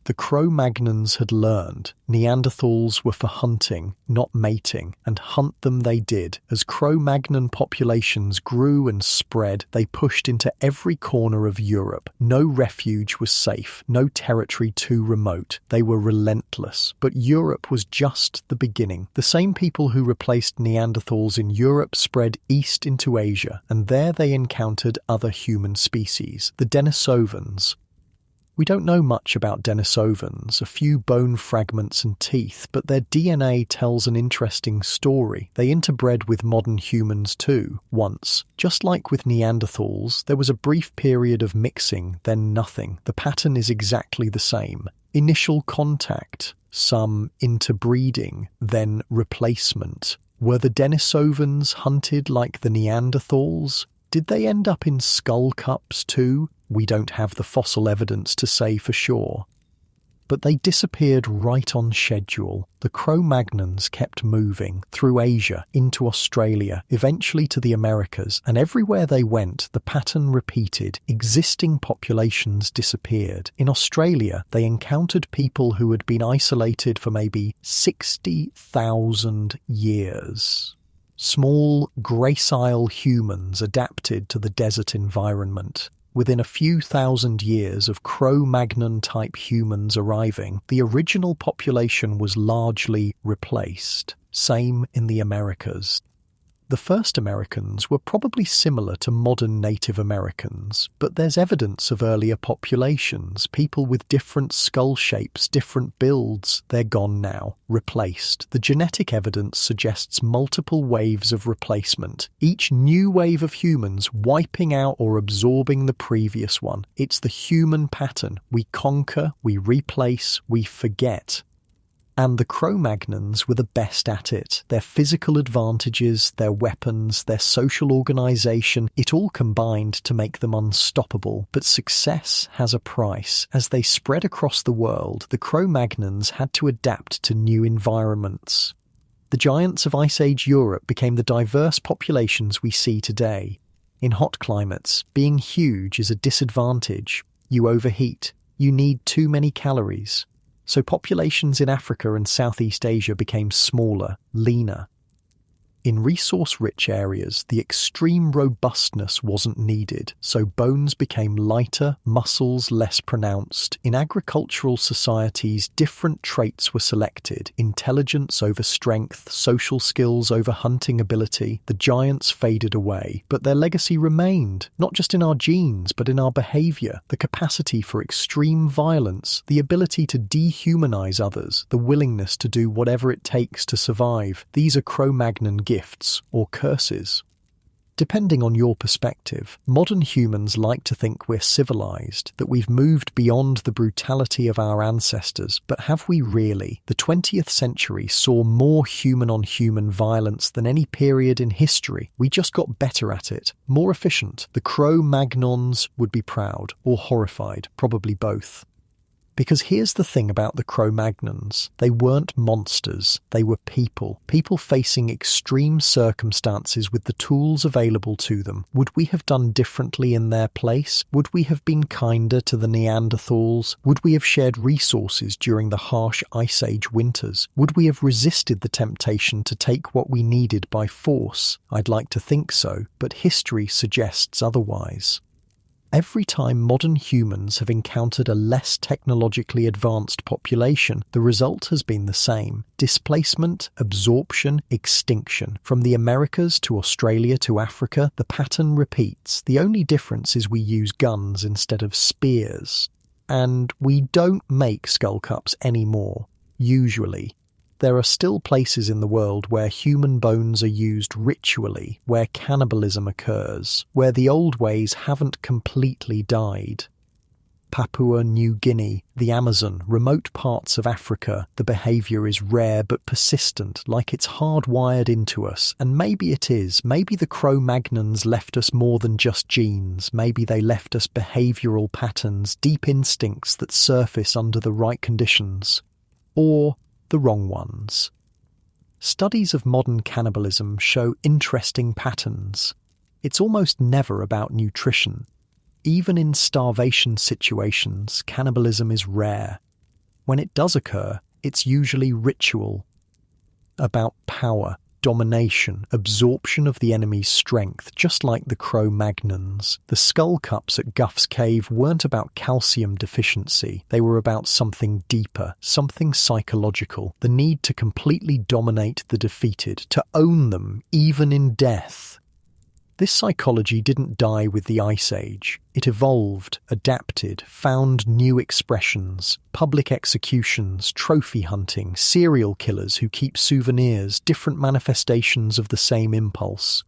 Speaker 1: The Cro-Magnons had learned Neanderthals were for hunting, not mating, and hunt them they did. As Cro-Magnon populations grew and spread, they pushed into every corner of Europe. No refuge was safe, no territory too remote. They were relentless. But Europe was just the beginning. The same people who replaced Neanderthals in Europe spread east into Asia, and there they encountered other human species, the Denisovans. We don't know much about Denisovans, a few bone fragments and teeth, but their DNA tells an interesting story. They interbred with modern humans too, once. Just like with Neanderthals, there was a brief period of mixing, then nothing. The pattern is exactly the same. Initial contact, some interbreeding, then replacement. Were the Denisovans hunted like the Neanderthals? Did they end up in skull cups too? We don't have the fossil evidence to say for sure. But they disappeared right on schedule. The Cro-Magnons kept moving through Asia, into Australia, eventually to the Americas, and everywhere they went, the pattern repeated. Existing populations disappeared. In Australia, they encountered people who had been isolated for maybe 60,000 years. Small, gracile humans adapted to the desert environment. Within a few thousand years of Cro-Magnon-type humans arriving, the original population was largely replaced. Same in the Americas. The first Americans were probably similar to modern Native Americans, but there's evidence of earlier populations, people with different skull shapes, different builds. They're gone now, replaced. The genetic evidence suggests multiple waves of replacement, each new wave of humans wiping out or absorbing the previous one. It's the human pattern. We conquer, we replace, we forget. And the Cro-Magnons were the best at it. Their physical advantages, their weapons, their social organisation, it all combined to make them unstoppable. But success has a price. As they spread across the world, the Cro-Magnons had to adapt to new environments. The giants of Ice Age Europe became the diverse populations we see today. In hot climates, being huge is a disadvantage. You overheat. You need too many calories. So populations in Africa and Southeast Asia became smaller, leaner. In resource-rich areas, the extreme robustness wasn't needed, so bones became lighter, muscles less pronounced. In agricultural societies, different traits were selected: intelligence over strength, social skills over hunting ability. The giants faded away, but their legacy remained, not just in our genes, but in our behavior, the capacity for extreme violence, the ability to dehumanize others, the willingness to do whatever it takes to survive. These are Cro-Magnon gifts or curses. Depending on your perspective, modern humans like to think we're civilized, that we've moved beyond the brutality of our ancestors, but have we really? The 20th century saw more human-on-human violence than any period in history. We just got better at it, more efficient. The Cro-Magnons would be proud, or horrified, probably both. Because here's the thing about the Cro-Magnons. They weren't monsters, they were people. People facing extreme circumstances with the tools available to them. Would we have done differently in their place? Would we have been kinder to the Neanderthals? Would we have shared resources during the harsh Ice Age winters? Would we have resisted the temptation to take what we needed by force? I'd like to think so, but history suggests otherwise. Every time modern humans have encountered a less technologically advanced population, the result has been the same: displacement, absorption, extinction. From the Americas to Australia to Africa, the pattern repeats. The only difference is we use guns instead of spears. And we don't make skull cups anymore, usually. There are still places in the world where human bones are used ritually, where cannibalism occurs, where the old ways haven't completely died. Papua New Guinea, the Amazon, remote parts of Africa, the behaviour is rare but persistent, like it's hardwired into us. And maybe it is. Maybe the Cro-Magnons left us more than just genes. Maybe they left us behavioural patterns, deep instincts that surface under the right conditions. Or the wrong ones. Studies of modern cannibalism show interesting patterns. It's almost never about nutrition. Even in starvation situations, cannibalism is rare. When it does occur, it's usually ritual, about power, domination, absorption of the enemy's strength, just like the Cro-Magnons. The skull cups at Guff's Cave weren't about calcium deficiency. They were about something deeper, something psychological, the need to completely dominate the defeated, to own them, even in death. This psychology didn't die with the Ice Age. It evolved, adapted, found new expressions: public executions, trophy hunting, serial killers who keep souvenirs, different manifestations of the same impulse.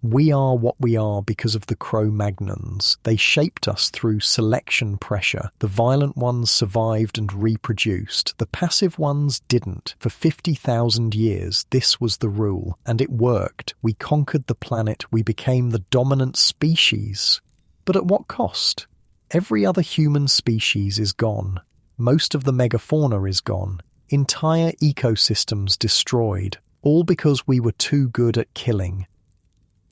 Speaker 1: We are what we are because of the Cro-Magnons. They shaped us through selection pressure. The violent ones survived and reproduced. The passive ones didn't. For 50,000 years, this was the rule, and it worked. We conquered the planet. We became the dominant species. But at what cost? Every other human species is gone. Most of the megafauna is gone. Entire ecosystems destroyed, all because we were too good at killing.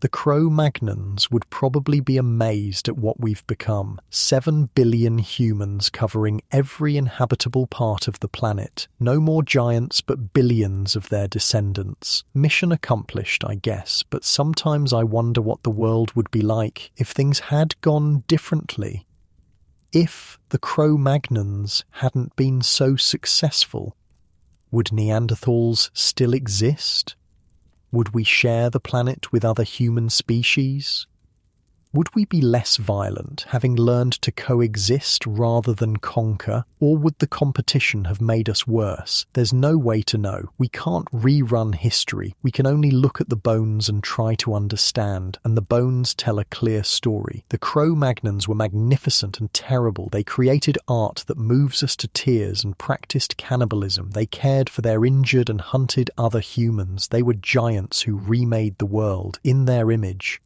Speaker 1: The Cro-Magnons would probably be amazed at what we've become. 7 billion humans covering every inhabitable part of the planet. No more giants, but billions of their descendants. Mission accomplished, I guess, but sometimes I wonder what the world would be like if things had gone differently. If the Cro-Magnons hadn't been so successful, would Neanderthals still exist? Would we share the planet with other human species? Would we be less violent, having learned to coexist rather than conquer? Or would the competition have made us worse? There's no way to know. We can't rerun history. We can only look at the bones and try to understand, and the bones tell a clear story. The Cro-Magnons were magnificent and terrible. They created art that moves us to tears and practiced cannibalism. They cared for their injured and hunted other humans. They were giants who remade the world in their image.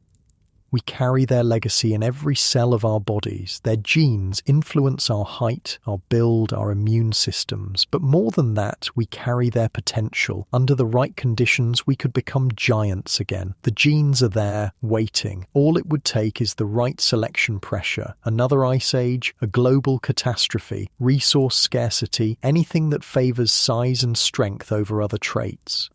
Speaker 1: We carry their legacy in every cell of our bodies. Their genes influence our height, our build, our immune systems. But more than that, we carry their potential. Under the right conditions, we could become giants again. The genes are there, waiting. All it would take is the right selection pressure. Another ice age, a global catastrophe, resource scarcity, anything that favors size and strength over other traits.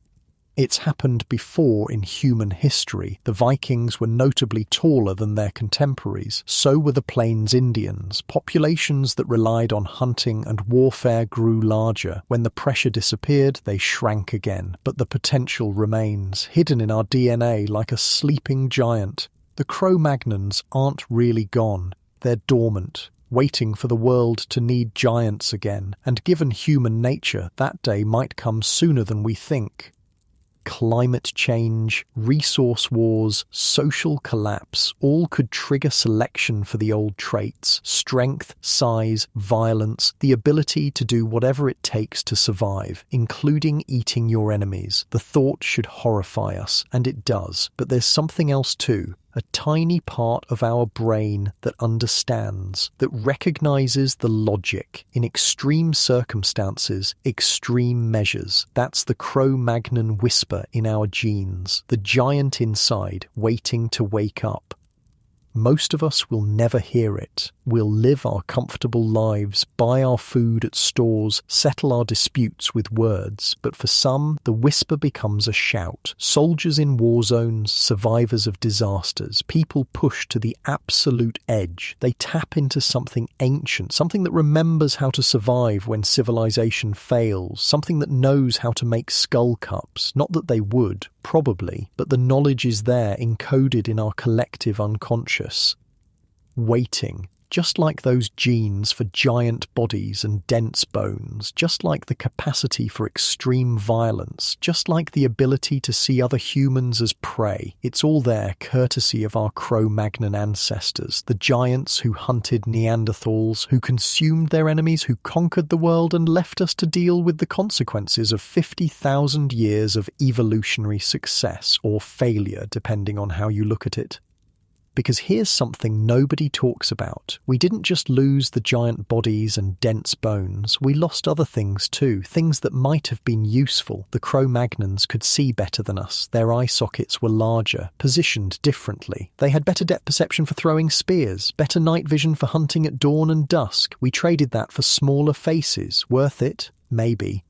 Speaker 1: It's happened before in human history. The Vikings were notably taller than their contemporaries. So were the Plains Indians. Populations that relied on hunting and warfare grew larger. When the pressure disappeared, they shrank again. But the potential remains, hidden in our DNA like a sleeping giant. The Cro-Magnons aren't really gone. They're dormant, waiting for the world to need giants again. And given human nature, that day might come sooner than we think. Climate change, resource wars, social collapse, all could trigger selection for the old traits: strength, size, violence, the ability to do whatever it takes to survive, including eating your enemies. The thought should horrify us, and it does. But there's something else too. A tiny part of our brain that understands, that recognizes the logic in extreme circumstances, extreme measures. That's the Cro-Magnon whisper in our genes, the giant inside waiting to wake up. Most of us will never hear it. We'll live our comfortable lives, buy our food at stores, settle our disputes with words. But for some, the whisper becomes a shout. Soldiers in war zones, survivors of disasters, people pushed to the absolute edge. They tap into something ancient, something that remembers how to survive when civilization fails, something that knows how to make skull cups. Not that they would, probably, but the knowledge is there, encoded in our collective unconscious. Waiting, just like those genes for giant bodies and dense bones, just like the capacity for extreme violence, just like the ability to see other humans as prey. It's all there courtesy of our Cro-Magnon ancestors, the giants who hunted Neanderthals, who consumed their enemies, who conquered the world and left us to deal with the consequences of 50,000 years of evolutionary success or failure, depending on how you look at it. Because here's something nobody talks about. We didn't just lose the giant bodies and dense bones, we lost other things too, things that might have been useful. The Cro-Magnons could see better than us, their eye sockets were larger, positioned differently. They had better depth perception for throwing spears, better night vision for hunting at dawn and dusk. We traded that for smaller faces. Worth it? Maybe.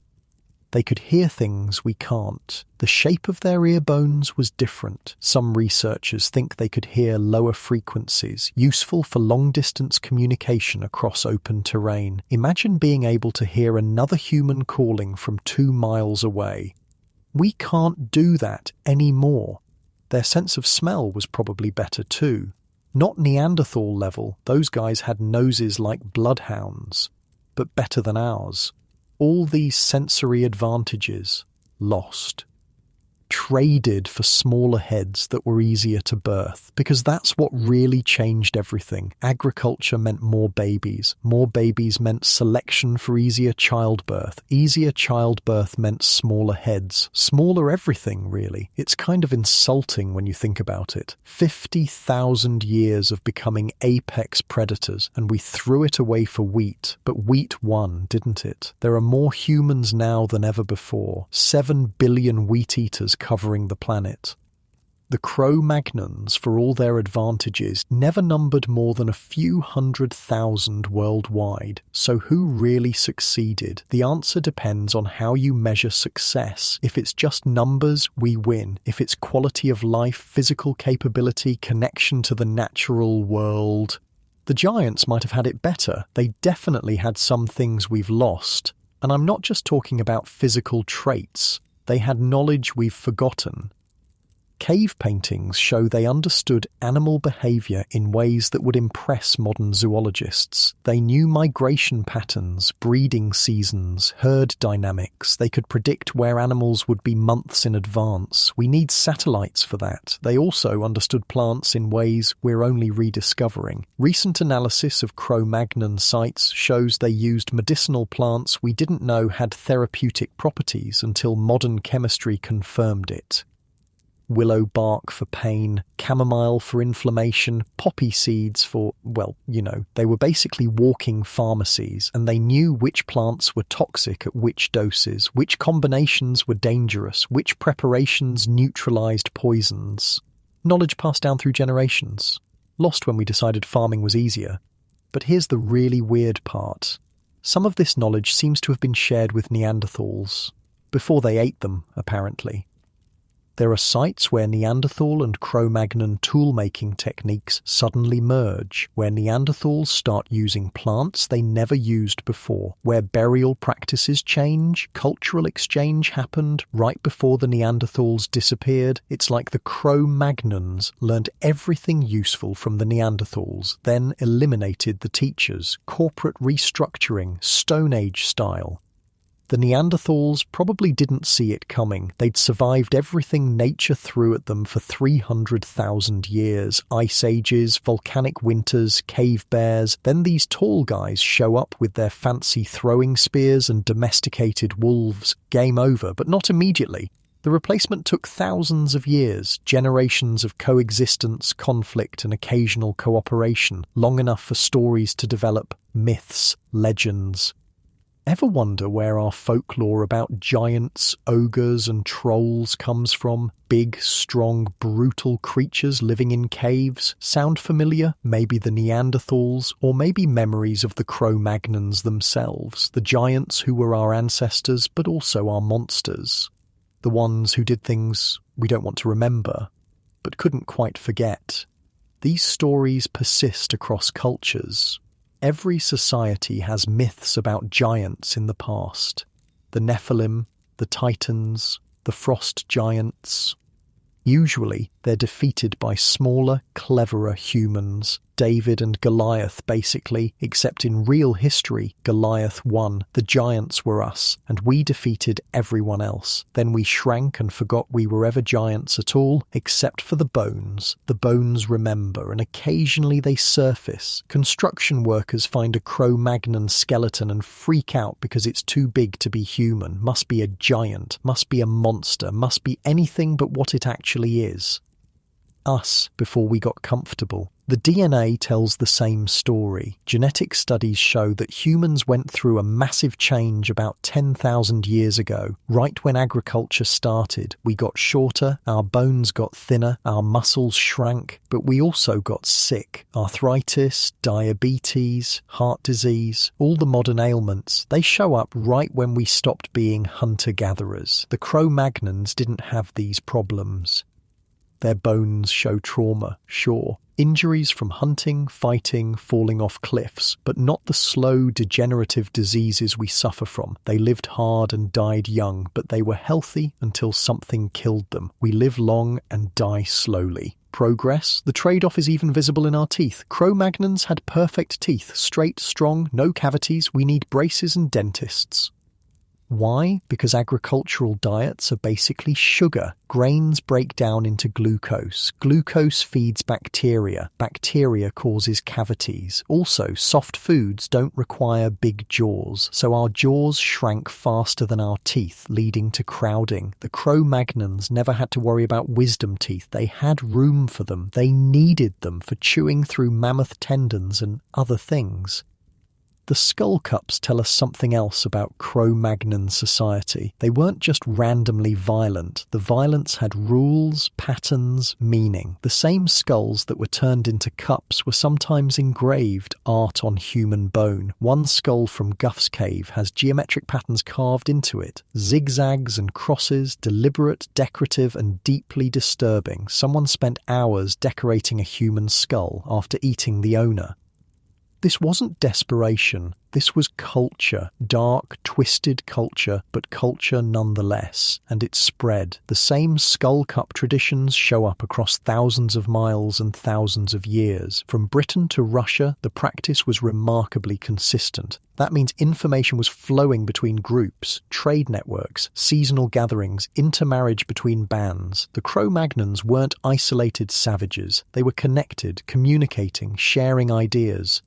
Speaker 1: They could hear things we can't. The shape of their ear bones was different. Some researchers think they could hear lower frequencies, useful for long-distance communication across open terrain. Imagine being able to hear another human calling from 2 miles away. We can't do that anymore. Their sense of smell was probably better too. Not Neanderthal level, those guys had noses like bloodhounds, but better than ours. All these sensory advantages lost. Traded for smaller heads that were easier to birth, because that's what really changed everything. Agriculture meant more babies. More babies meant selection for easier childbirth. Easier childbirth meant smaller heads. Smaller everything, really. It's kind of insulting when you think about it. 50,000 years of becoming apex predators, and we threw it away for wheat. But wheat won, didn't it? There are more humans now than ever before. 7 billion wheat eaters covering the planet. The Cro-Magnons, for all their advantages, never numbered more than a few 100,000 worldwide. So who really succeeded? The answer depends on how you measure success. If it's just numbers, we win. If it's quality of life, physical capability, connection to the natural world, the giants might have had it better. They definitely had some things we've lost. And I'm not just talking about physical traits. They had knowledge we've forgotten. Cave paintings show they understood animal behavior in ways that would impress modern zoologists. They knew migration patterns, breeding seasons, herd dynamics. They could predict where animals would be months in advance. We need satellites for that. They also understood plants in ways we're only rediscovering. Recent analysis of Cro-Magnon sites shows they used medicinal plants we didn't know had therapeutic properties until modern chemistry confirmed it. Willow bark for pain, chamomile for inflammation, poppy seeds for, well, they were basically walking pharmacies, and they knew which plants were toxic at which doses, which combinations were dangerous, which preparations neutralized poisons. Knowledge passed down through generations. Lost when we decided farming was easier. But here's the really weird part. Some of this knowledge seems to have been shared with Neanderthals. Before they ate them, apparently. There are sites where Neanderthal and Cro-Magnon tool-making techniques suddenly merge, where Neanderthals start using plants they never used before, where burial practices change, cultural exchange happened right before the Neanderthals disappeared. It's like the Cro-Magnons learned everything useful from the Neanderthals, then eliminated the teachers, corporate restructuring, Stone Age style. The Neanderthals probably didn't see it coming. They'd survived everything nature threw at them for 300,000 years. Ice ages, volcanic winters, cave bears. Then these tall guys show up with their fancy throwing spears and domesticated wolves. Game over, but not immediately. The replacement took thousands of years, generations of coexistence, conflict and occasional cooperation, long enough for stories to develop, myths, legends. Ever wonder where our folklore about giants, ogres and trolls comes from? Big, strong, brutal creatures living in caves? Sound familiar? Maybe the Neanderthals, or maybe memories of the Cro-Magnons themselves, the giants who were our ancestors but also our monsters. The ones who did things we don't want to remember, but couldn't quite forget. These stories persist across cultures. Every society has myths about giants in the past. The Nephilim, the Titans, the frost giants. Usually, they're defeated by smaller, cleverer humans. David and Goliath, basically, except in real history, Goliath won. The giants were us, and we defeated everyone else. Then we shrank and forgot we were ever giants at all, except for the bones. The bones remember, and occasionally they surface. Construction workers find a Cro-Magnon skeleton and freak out because it's too big to be human, must be a giant, must be a monster, must be anything but what it actually is. Us before we got comfortable. The DNA tells the same story. Genetic studies show that humans went through a massive change about 10,000 years ago. Right when agriculture started, we got shorter, our bones got thinner, our muscles shrank, but we also got sick. Arthritis, diabetes, heart disease, all the modern ailments, they show up right when we stopped being hunter-gatherers. The Cro-Magnons didn't have these problems. Their bones show trauma, sure. Injuries from hunting, fighting, falling off cliffs, but not the slow, degenerative diseases we suffer from. They lived hard and died young, but they were healthy until something killed them. We live long and die slowly. Progress? The trade-off is even visible in our teeth. Cro-Magnons had perfect teeth, straight, strong, no cavities. We need braces and dentists. Why? Because agricultural diets are basically sugar. Grains break down into glucose. Glucose feeds bacteria. Bacteria causes cavities. Also, soft foods don't require big jaws, so our jaws shrank faster than our teeth, leading to crowding. The Cro-Magnons never had to worry about wisdom teeth. They had room for them. They needed them for chewing through mammoth tendons and other things. The skull cups tell us something else about Cro-Magnon society. They weren't just randomly violent. The violence had rules, patterns, meaning. The same skulls that were turned into cups were sometimes engraved, art on human bone. One skull from Guff's cave has geometric patterns carved into it. Zigzags and crosses, deliberate, decorative and deeply disturbing. Someone spent hours decorating a human skull after eating the owner. This wasn't desperation, this was culture, dark, twisted culture, but culture nonetheless, and it spread. The same skull cup traditions show up across thousands of miles and thousands of years. From Britain to Russia, the practice was remarkably consistent. That means information was flowing between groups, trade networks, seasonal gatherings, intermarriage between bands. The Cro-Magnons weren't isolated savages. They were connected, communicating, sharing ideas.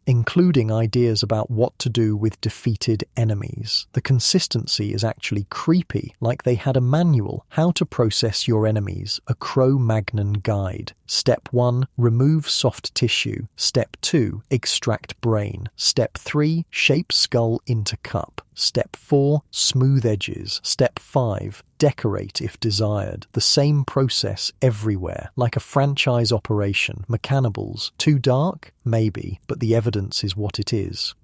Speaker 1: Including ideas about what to do with defeated enemies. The consistency is actually creepy, like they had a manual, how to process your enemies, a Cro-Magnon guide. Step 1, remove soft tissue. Step 2, extract brain. Step 3, shape skull into cup. Step 4, smooth edges. Step 5, decorate if desired. The same process everywhere, like a franchise operation. Meccanables. Too dark? Maybe, but the evidence is what it is.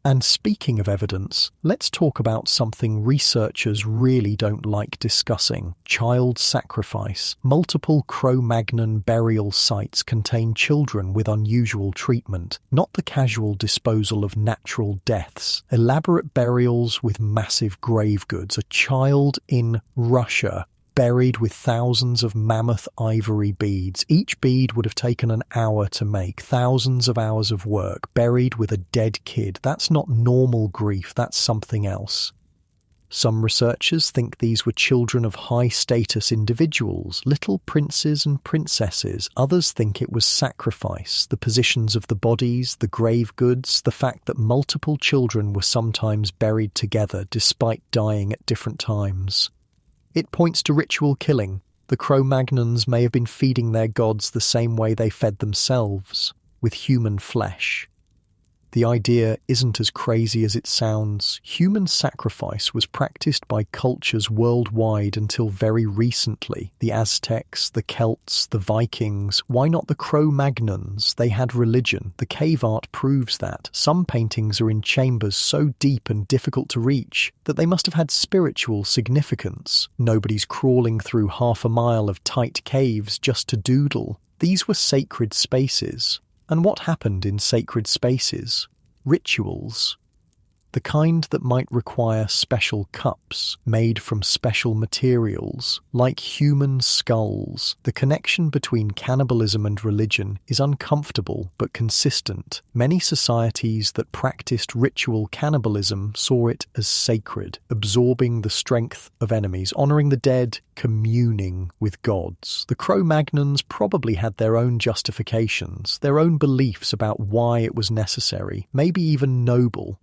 Speaker 1: And speaking of evidence, let's talk about something researchers really don't like discussing: child sacrifice. Multiple Cro-Magnon burial sites contain children with unusual treatment, not the casual disposal of natural deaths. Elaborate burials with massive grave goods. A child in Russia buried with thousands of mammoth ivory beads. Each bead would have taken an hour to make, thousands of hours of work, buried with a dead kid. That's not normal grief, that's something else. Some researchers think these were children of high-status individuals, little princes and princesses. Others think it was sacrifice, the positions of the bodies, the grave goods, the fact that multiple children were sometimes buried together despite dying at different times. It points to ritual killing. The Cro-Magnons may have been feeding their gods the same way they fed themselves, with human flesh. The idea isn't as crazy as it sounds. Human sacrifice was practiced by cultures worldwide until very recently. The Aztecs, the Celts, the Vikings. Why not the Cro-Magnons? They had religion. The cave art proves that. Some paintings are in chambers so deep and difficult to reach that they must have had spiritual significance. Nobody's crawling through half a mile of tight caves just to doodle. These were sacred spaces. And what happened in sacred spaces? Rituals. The kind that might require special cups made from special materials, like human skulls. The connection between cannibalism and religion is uncomfortable but consistent. Many societies that practiced ritual cannibalism saw it as sacred, absorbing the strength of enemies, honoring the dead, communing with gods. The Cro-Magnons probably had their own justifications, their own beliefs about why it was necessary, maybe even noble.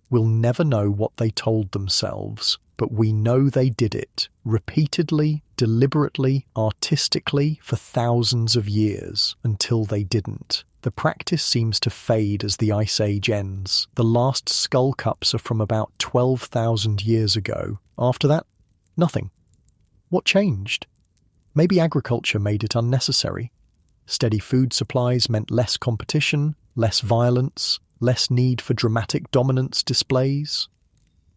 Speaker 1: We'll never know what they told themselves, but we know they did it, repeatedly, deliberately, artistically, for thousands of years, until they didn't. The practice seems to fade as the Ice Age ends. The last skull cups are from about 12,000 years ago. After that, nothing. What changed? Maybe agriculture made it unnecessary. Steady food supplies meant less competition, less violence, less need for dramatic dominance displays.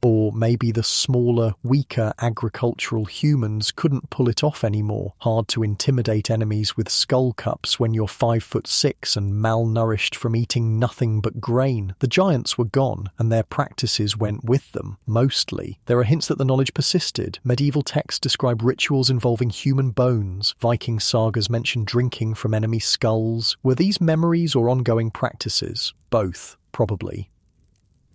Speaker 1: Or maybe the smaller, weaker agricultural humans couldn't pull it off anymore. Hard to intimidate enemies with skull cups when you're 5'6" and malnourished from eating nothing but grain. The giants were gone, and their practices went with them, mostly. There are hints that the knowledge persisted. Medieval texts describe rituals involving human bones. Viking sagas mention drinking from enemy skulls. Were these memories or ongoing practices? Both, probably.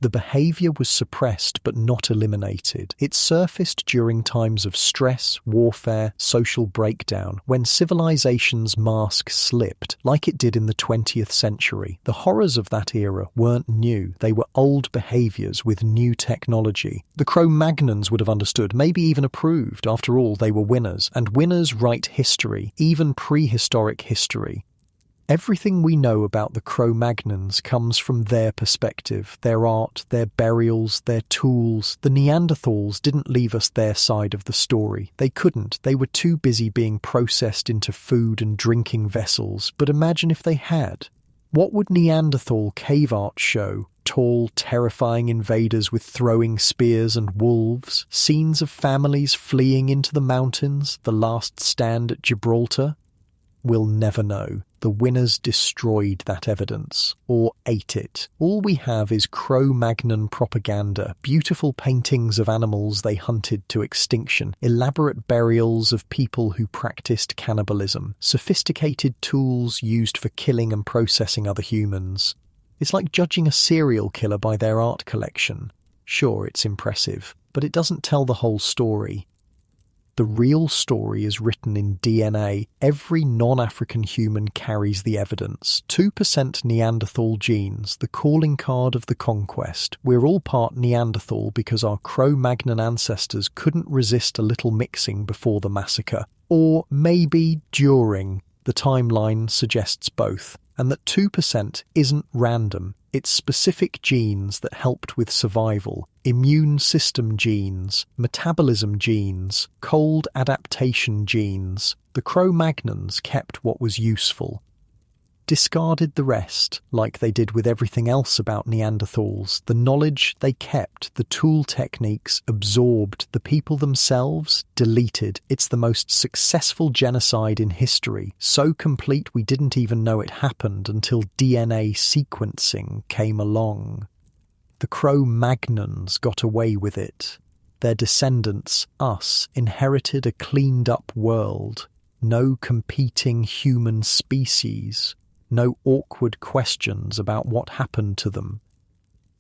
Speaker 1: The behaviour was suppressed but not eliminated. It surfaced during times of stress, warfare, social breakdown, when civilization's mask slipped, like it did in the 20th century. The horrors of that era weren't new. They were old behaviours with new technology. The Cro-Magnons would have understood, maybe even approved. After all, they were winners, and winners write history, even prehistoric history. Everything we know about the Cro-Magnons comes from their perspective, their art, their burials, their tools. The Neanderthals didn't leave us their side of the story. They couldn't. They were too busy being processed into food and drinking vessels. But imagine if they had. What would Neanderthal cave art show? Tall, terrifying invaders with throwing spears and wolves, scenes of families fleeing into the mountains, the last stand at Gibraltar? We'll never know. The winners destroyed that evidence, or ate it. All we have is Cro-Magnon propaganda, beautiful paintings of animals they hunted to extinction, elaborate burials of people who practiced cannibalism, sophisticated tools used for killing and processing other humans. It's like judging a serial killer by their art collection. Sure, it's impressive, but it doesn't tell the whole story. The real story is written in DNA. Every non-African human carries the evidence. 2% Neanderthal genes, the calling card of the conquest. We're all part Neanderthal because our Cro-Magnon ancestors couldn't resist a little mixing before the massacre. Or maybe during. The timeline suggests both. And that 2% isn't random. It's specific genes that helped with survival, immune system genes, metabolism genes, cold adaptation genes. The Cro-Magnons kept what was useful. discarded the rest, like they did with everything else about Neanderthals. The knowledge they kept, the tool techniques absorbed, the people themselves deleted. It's the most successful genocide in history, so complete we didn't even know it happened until DNA sequencing came along. The Cro-Magnons got away with it. Their descendants, us, inherited a cleaned-up world. No competing human species. No awkward questions about what happened to them.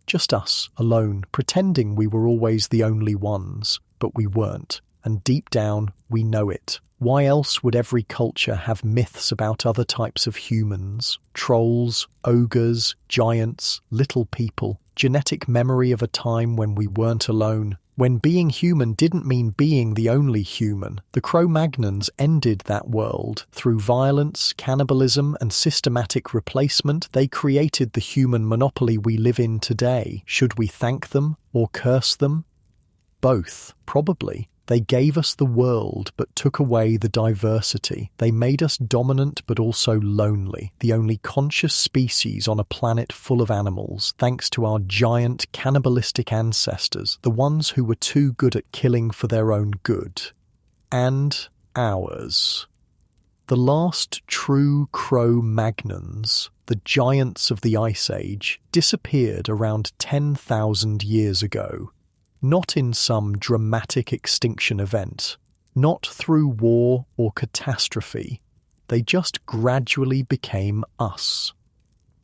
Speaker 1: Just us, alone, pretending we were always the only ones. But we weren't. And deep down, we know it. Why else would every culture have myths about other types of humans? Trolls, ogres, giants, little people. Genetic memory of a time when we weren't alone. When being human didn't mean being the only human, the Cro-Magnons ended that world. Through violence, cannibalism, and systematic replacement, they created the human monopoly we live in today. Should we thank them or curse them? Both, probably. They gave us the world but took away the diversity. They made us dominant but also lonely, the only conscious species on a planet full of animals, thanks to our giant cannibalistic ancestors, the ones who were too good at killing for their own good. And ours. The last true Cro-Magnons, the giants of the Ice Age, disappeared around 10,000 years ago. Not in some dramatic extinction event, not through war or catastrophe. They just gradually became us.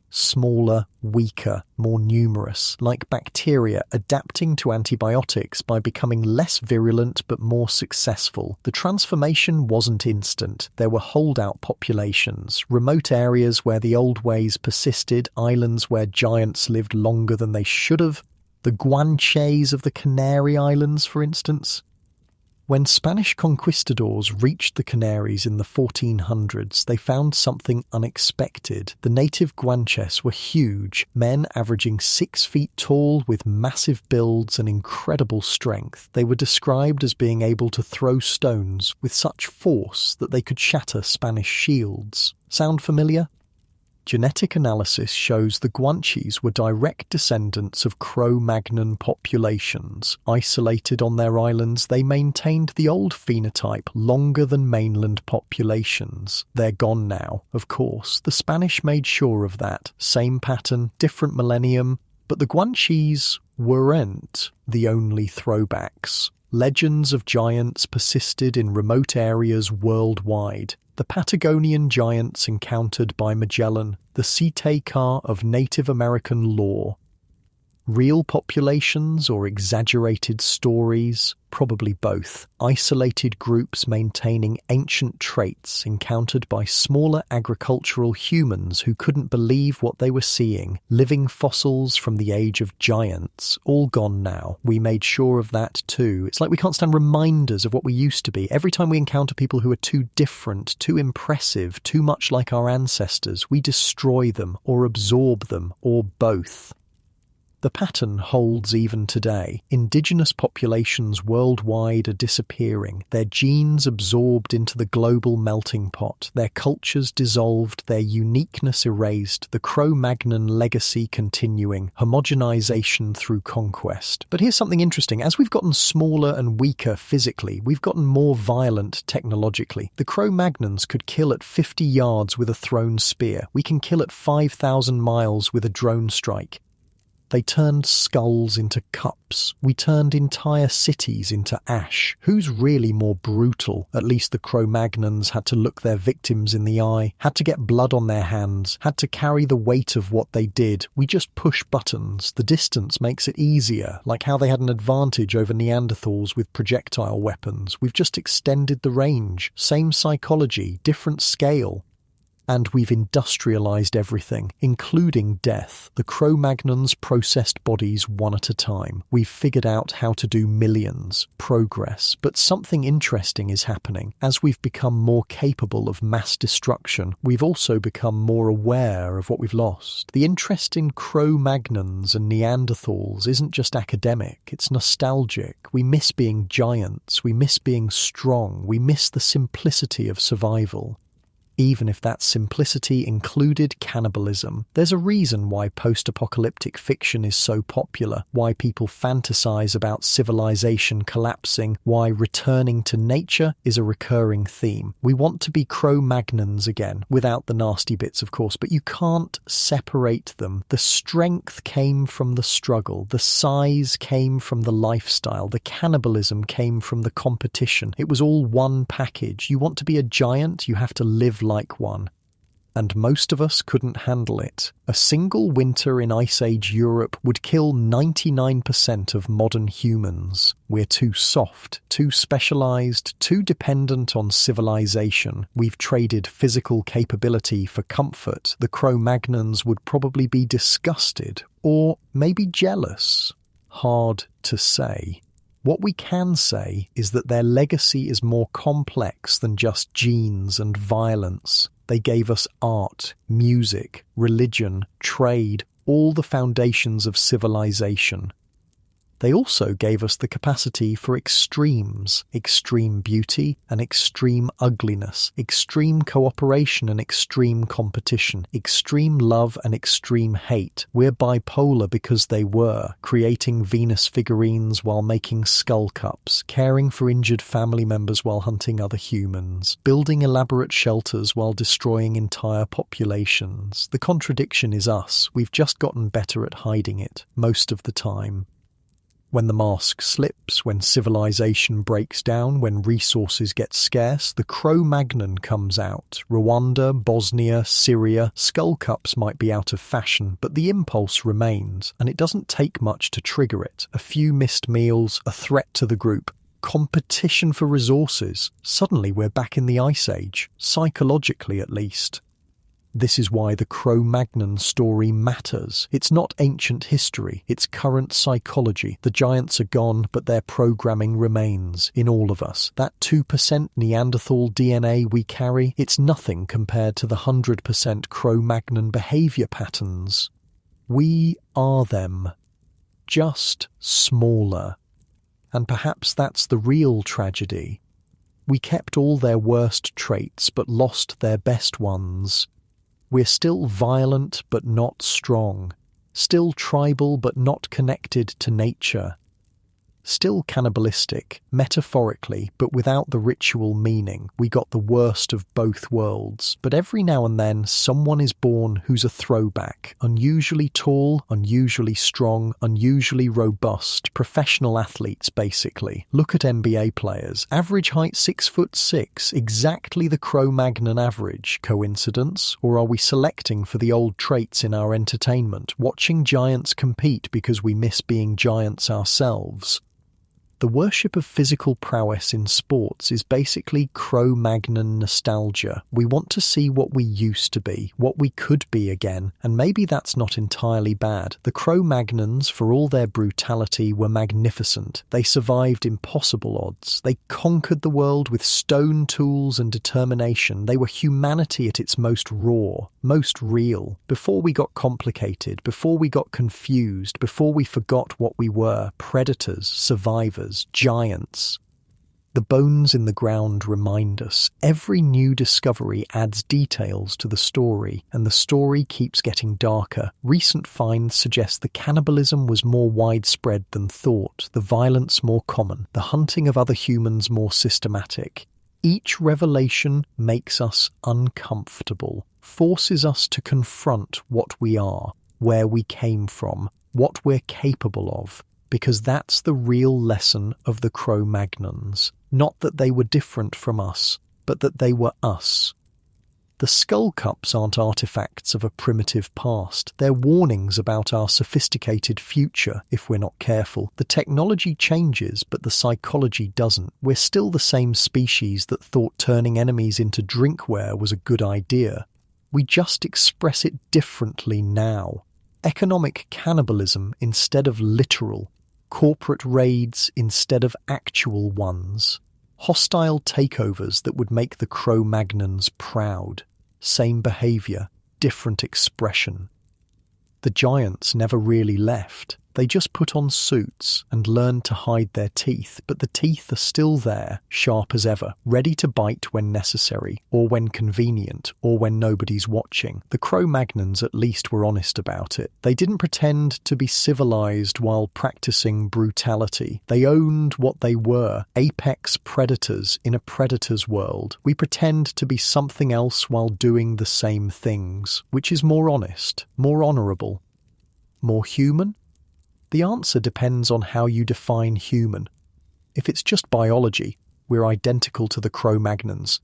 Speaker 1: Smaller, weaker, more numerous, like bacteria adapting to antibiotics by becoming less virulent but more successful. The transformation wasn't instant. There were holdout populations, remote areas where the old ways persisted, islands where giants lived longer than they should have. The Guanches of the Canary Islands, for instance. When Spanish conquistadors reached the Canaries in the 1400s, they found something unexpected. The native Guanches were huge, men averaging 6 feet tall with massive builds and incredible strength. They were described as being able to throw stones with such force that they could shatter Spanish shields. Sound familiar? Genetic analysis shows the Guanches were direct descendants of Cro-Magnon populations. Isolated on their islands, they maintained the old phenotype longer than mainland populations. They're gone now, of course. The Spanish made sure of that. Same pattern, different millennium, but the Guanches weren't the only throwbacks. Legends of giants persisted in remote areas worldwide. The Patagonian giants encountered by Magellan, the Cite-Car of Native American lore. Real populations or exaggerated stories? Probably both. Isolated groups maintaining ancient traits encountered by smaller agricultural humans who couldn't believe what they were seeing. Living fossils from the age of giants. All gone now. We made sure of that too. It's like we can't stand reminders of what we used to be. Every time we encounter people who are too different, too impressive, too much like our ancestors, we destroy them or absorb them or both. The pattern holds even today. Indigenous populations worldwide are disappearing, their genes absorbed into the global melting pot, their cultures dissolved, their uniqueness erased, the Cro-Magnon legacy continuing, homogenization through conquest. But here's something interesting. As we've gotten smaller and weaker physically, we've gotten more violent technologically. The Cro-Magnons could kill at 50 yards with a thrown spear. We can kill at 5,000 miles with a drone strike. They turned skulls into cups. We turned entire cities into ash. Who's really more brutal? At least the Cro-Magnons had to look their victims in the eye, had to get blood on their hands, had to carry the weight of what they did. We just push buttons. The distance makes it easier, like how they had an advantage over Neanderthals with projectile weapons. We've just extended the range. Same psychology, different scale. And we've industrialized everything, including death. The Cro-Magnons processed bodies one at a time. We've figured out how to do millions. Progress. But something interesting is happening. As we've become more capable of mass destruction, we've also become more aware of what we've lost. The interest in Cro-Magnons and Neanderthals isn't just academic, it's nostalgic. We miss being giants, we miss being strong, we miss the simplicity of survival. even if that simplicity included cannibalism. There's a reason why post-apocalyptic fiction is so popular, why people fantasize about civilization collapsing, why returning to nature is a recurring theme. We want to be Cro-Magnons again, without the nasty bits of course, but you can't separate them. The strength came from the struggle, the size came from the lifestyle, the cannibalism came from the competition. It was all one package. You want to be a giant, you have to live like one. And most of us couldn't handle it. A single winter in Ice Age Europe would kill 99% of modern humans. We're too soft, too specialized, too dependent on civilization. We've traded physical capability for comfort. The Cro-Magnons would probably be disgusted, or maybe jealous. Hard to say. What we can say is that their legacy is more complex than just genes and violence. They gave us art, music, religion, trade, all the foundations of civilization. They also gave us the capacity for extremes, extreme beauty and extreme ugliness, extreme cooperation and extreme competition, extreme love and extreme hate. We're bipolar because they were, creating Venus figurines while making skull cups, caring for injured family members while hunting other humans, building elaborate shelters while destroying entire populations. The contradiction is us. We've just gotten better at hiding it, most of the time. When the mask slips, when civilization breaks down, when resources get scarce, the Cro-Magnon comes out. Rwanda, Bosnia, Syria, skull cups might be out of fashion, but the impulse remains, and it doesn't take much to trigger it. A few missed meals, a threat to the group, competition for resources. Suddenly we're back in the Ice Age, psychologically at least. This is why the Cro-Magnon story matters. It's not ancient history, it's current psychology. The giants are gone, but their programming remains in all of us. That 2% Neanderthal DNA we carry, it's nothing compared to the 100% Cro-Magnon behavior patterns. We are them, just smaller. And perhaps that's the real tragedy. We kept all their worst traits, but lost their best ones. We're still violent but not strong, still tribal but not connected to nature, still cannibalistic, metaphorically, but without the ritual meaning. We got the worst of both worlds. But every now and then, someone is born who's a throwback. Unusually tall, unusually strong, unusually robust. Professional athletes, basically. Look at NBA players. Average height 6'6", exactly the Cro-Magnon average. Coincidence? Or are we selecting for the old traits in our entertainment, watching giants compete because we miss being giants ourselves? The worship of physical prowess in sports is basically Cro-Magnon nostalgia. We want to see what we used to be, what we could be again, and maybe that's not entirely bad. The Cro-Magnons, for all their brutality, were magnificent. They survived impossible odds. They conquered the world with stone tools and determination. They were humanity at its most raw, most real. Before we got complicated, before we got confused, before we forgot what we were, predators, survivors, giants. The bones in the ground remind us. Every new discovery adds details to the story, and the story keeps getting darker. Recent finds suggest the cannibalism was more widespread than thought, the violence more common, the hunting of other humans more systematic. Each revelation makes us uncomfortable, forces us to confront what we are, where we came from, what we're capable of. Because that's the real lesson of the Cro-Magnons. Not that they were different from us, but that they were us. The skull cups aren't artifacts of a primitive past. They're warnings about our sophisticated future if we're not careful. The technology changes, but the psychology doesn't. We're still the same species that thought turning enemies into drinkware was a good idea. We just express it differently now. Economic cannibalism instead of literal. Corporate raids instead of actual ones. Hostile takeovers that would make the Cro-Magnons proud. Same behaviour, different expression. The giants never really left. They just put on suits and learned to hide their teeth, but the teeth are still there, sharp as ever, ready to bite when necessary, or when convenient, or when nobody's watching. The Cro-Magnons at least were honest about it. They didn't pretend to be civilized while practicing brutality. They owned what they were, apex predators in a predator's world. We pretend to be something else while doing the same things, which is more honest, more honorable, more human? The answer depends on how you define human. If it's just biology, we're identical to the Cro-Magnons.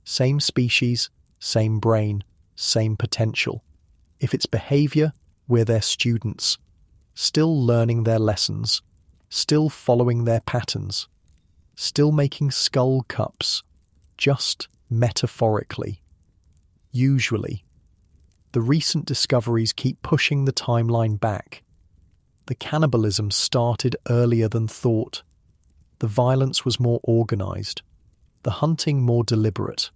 Speaker 1: Same species, same brain, same potential. If it's behavior, we're their students, still learning their lessons, still following their patterns, still making skull cups, just metaphorically. Usually. The recent discoveries keep pushing the timeline back. The cannibalism started earlier than thought. The violence was more organized. The hunting more deliberate.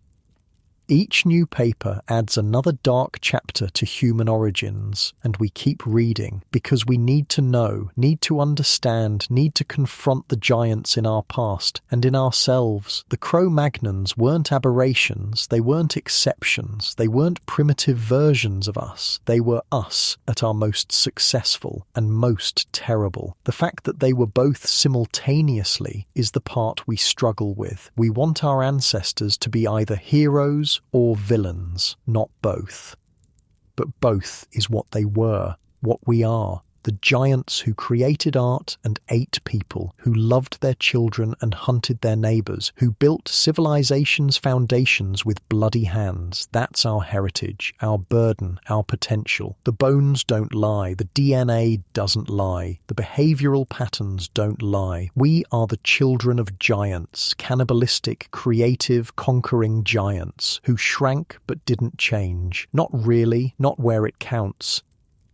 Speaker 1: Each new paper adds another dark chapter to human origins, and we keep reading because we need to know, need to understand, need to confront the giants in our past and in ourselves. The Cro-Magnons weren't aberrations, they weren't exceptions, they weren't primitive versions of us. They were us at our most successful and most terrible. The fact that they were both simultaneously is the part we struggle with. We want our ancestors to be either heroes or villains, not both. But both is what they were, what we are. The giants who created art and ate people, who loved their children and hunted their neighbours, who built civilization's foundations with bloody hands. That's our heritage, our burden, our potential. The bones don't lie, the DNA doesn't lie, the behavioural patterns don't lie. We are the children of giants, cannibalistic, creative, conquering giants, who shrank but didn't change. Not really, not where it counts.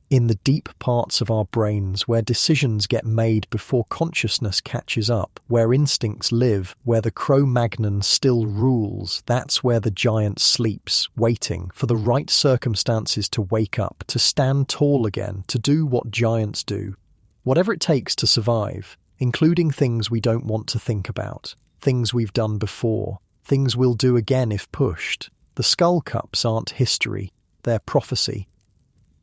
Speaker 1: In the deep parts of our brains where decisions get made before consciousness catches up, where instincts live, where the Cro-Magnon still rules, that's where the giant sleeps, waiting for the right circumstances to wake up, to stand tall again, to do what giants do. Whatever it takes to survive, including things we don't want to think about, things we've done before, things we'll do again if pushed. The skull cups aren't history, they're prophecy.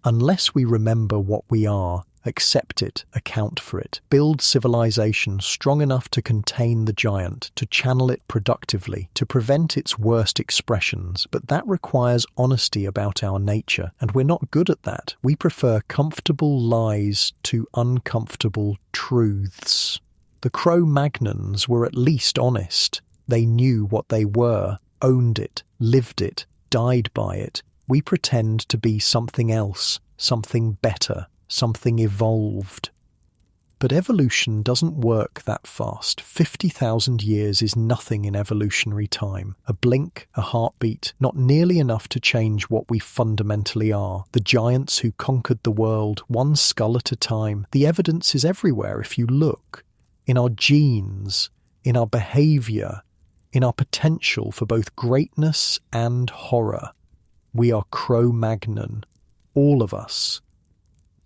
Speaker 1: Unless we remember what we are, accept it, account for it, build civilization strong enough to contain the giant, to channel it productively, to prevent its worst expressions, but that requires honesty about our nature, and we're not good at that. We prefer comfortable lies to uncomfortable truths. The Cro-Magnons were at least honest. They knew what they were, owned it, lived it, died by it. We pretend to be something else, something better, something evolved. But evolution doesn't work that fast. 50,000 years is nothing in evolutionary time. A blink, a heartbeat, not nearly enough to change what we fundamentally are. The giants who conquered the world, one skull at a time. The evidence is everywhere if you look. In our genes, in our behavior, in our potential for both greatness and horror. We are Cro-Magnon, all of us.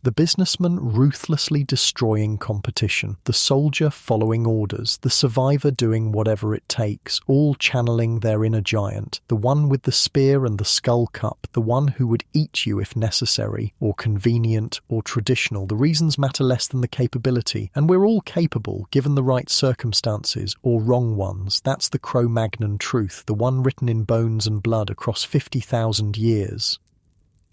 Speaker 1: The businessman ruthlessly destroying competition, the soldier following orders, the survivor doing whatever it takes, all channeling their inner giant, the one with the spear and the skull cup, the one who would eat you if necessary, or convenient, or traditional. The reasons matter less than the capability, and we're all capable, given the right circumstances, or wrong ones. That's the Cro-Magnon truth, the one written in bones and blood across 50,000 years.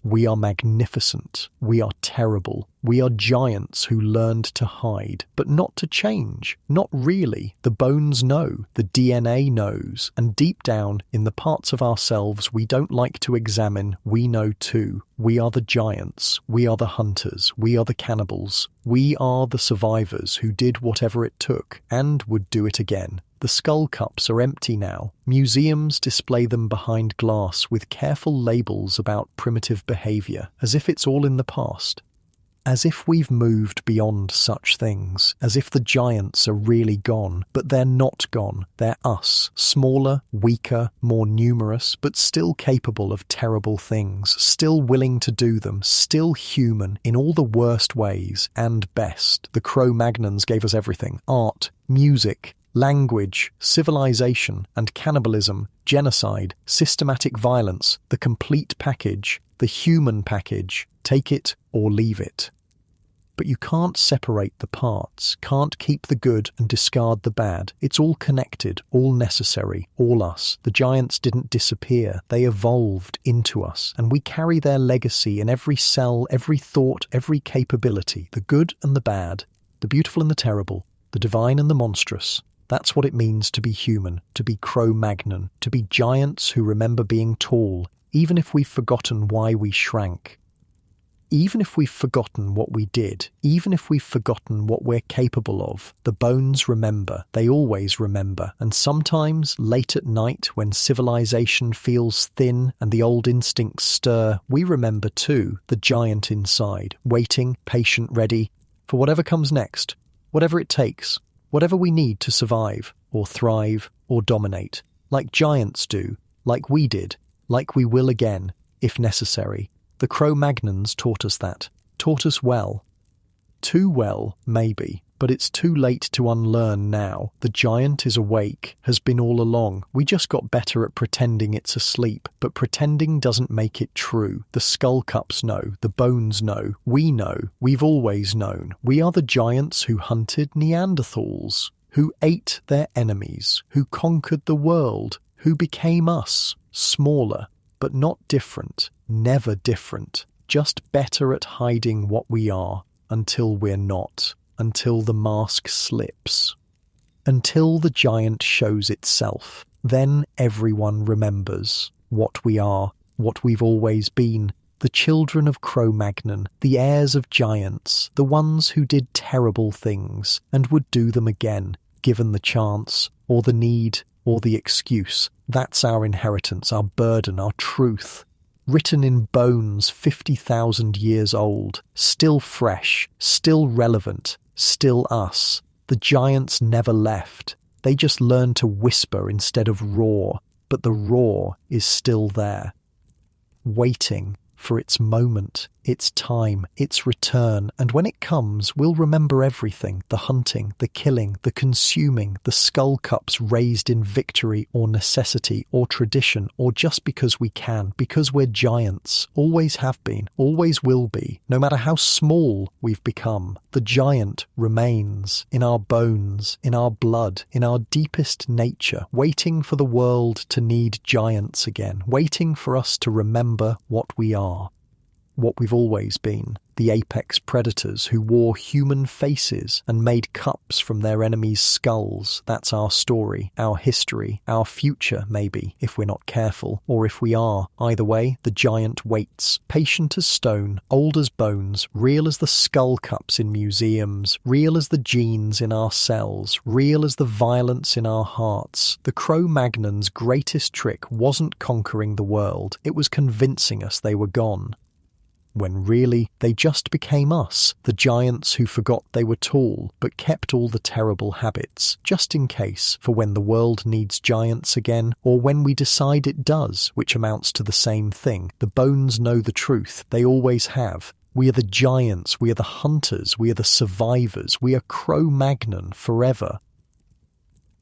Speaker 1: We are magnificent. We are terrible. We are giants who learned to hide, but not to change. Not really. The bones know. The DNA knows. And deep down, in the parts of ourselves we don't like to examine, we know too. We are the giants. We are the hunters. We are the cannibals. We are the survivors who did whatever it took, and would do it again. The skull cups are empty now. Museums display them behind glass with careful labels about primitive behavior, as if it's all in the past. As if we've moved beyond such things, as if the giants are really gone, but they're not gone. They're us, smaller, weaker, more numerous, but still capable of terrible things, still willing to do them, still human in all the worst ways and best. The Cro-Magnons gave us everything: art, music, language, civilization, and cannibalism, genocide, systematic violence, the complete package, the human package. Take it or leave it. But you can't separate the parts, can't keep the good and discard the bad. It's all connected, all necessary, all us. The giants didn't disappear, they evolved into us, and we carry their legacy in every cell, every thought, every capability, the good and the bad, the beautiful and the terrible, the divine and the monstrous. That's what it means to be human, to be Cro-Magnon, to be giants who remember being tall, even if we've forgotten why we shrank. Even if we've forgotten what we did, even if we've forgotten what we're capable of, the bones remember, they always remember, and sometimes, late at night, when civilization feels thin and the old instincts stir, we remember too, the giant inside, waiting, patient, ready, for whatever comes next, whatever it takes, whatever we need to survive, or thrive, or dominate, like giants do, like we did, like we will again, if necessary. The Cro-Magnons taught us that, taught us well. Too well, maybe, but it's too late to unlearn now. The giant is awake, has been all along. We just got better at pretending it's asleep, but pretending doesn't make it true. The skull cups know, the bones know, we know, we've always known. We are the giants who hunted Neanderthals, who ate their enemies, who conquered the world, who became us, smaller, but not different, never different, just better at hiding what we are, until we're not, until the mask slips. Until the giant shows itself, then everyone remembers what we are, what we've always been, the children of Cro-Magnon, the heirs of giants, the ones who did terrible things, and would do them again, given the chance, or the need, or the excuse. That's our inheritance, our burden, our truth. Written in bones 50,000 years old, still fresh, still relevant, still us. The giants never left. They just learned to whisper instead of roar, but the roar is still there, waiting for its moment, its time, its return, and when it comes, we'll remember everything: the hunting, the killing, the consuming, the skull cups raised in victory or necessity or tradition, or just because we can, because we're giants, always have been, always will be, no matter how small we've become. The giant remains in our bones, in our blood, in our deepest nature, waiting for the world to need giants again, waiting for us to remember what we are. What we've always been, the apex predators who wore human faces and made cups from their enemies' skulls. That's our story, our history, our future maybe, if we're not careful, or if we are. Either way, the giant waits, patient as stone, old as bones, real as the skull cups in museums, real as the genes in our cells, real as the violence in our hearts. The Cro-Magnons' greatest trick wasn't conquering the world, it was convincing us they were gone. When really, they just became us, the giants who forgot they were tall, but kept all the terrible habits, just in case, for when the world needs giants again, or when we decide it does, which amounts to the same thing. The bones know the truth, they always have. We are the giants, we are the hunters, we are the survivors, we are Cro-Magnon forever.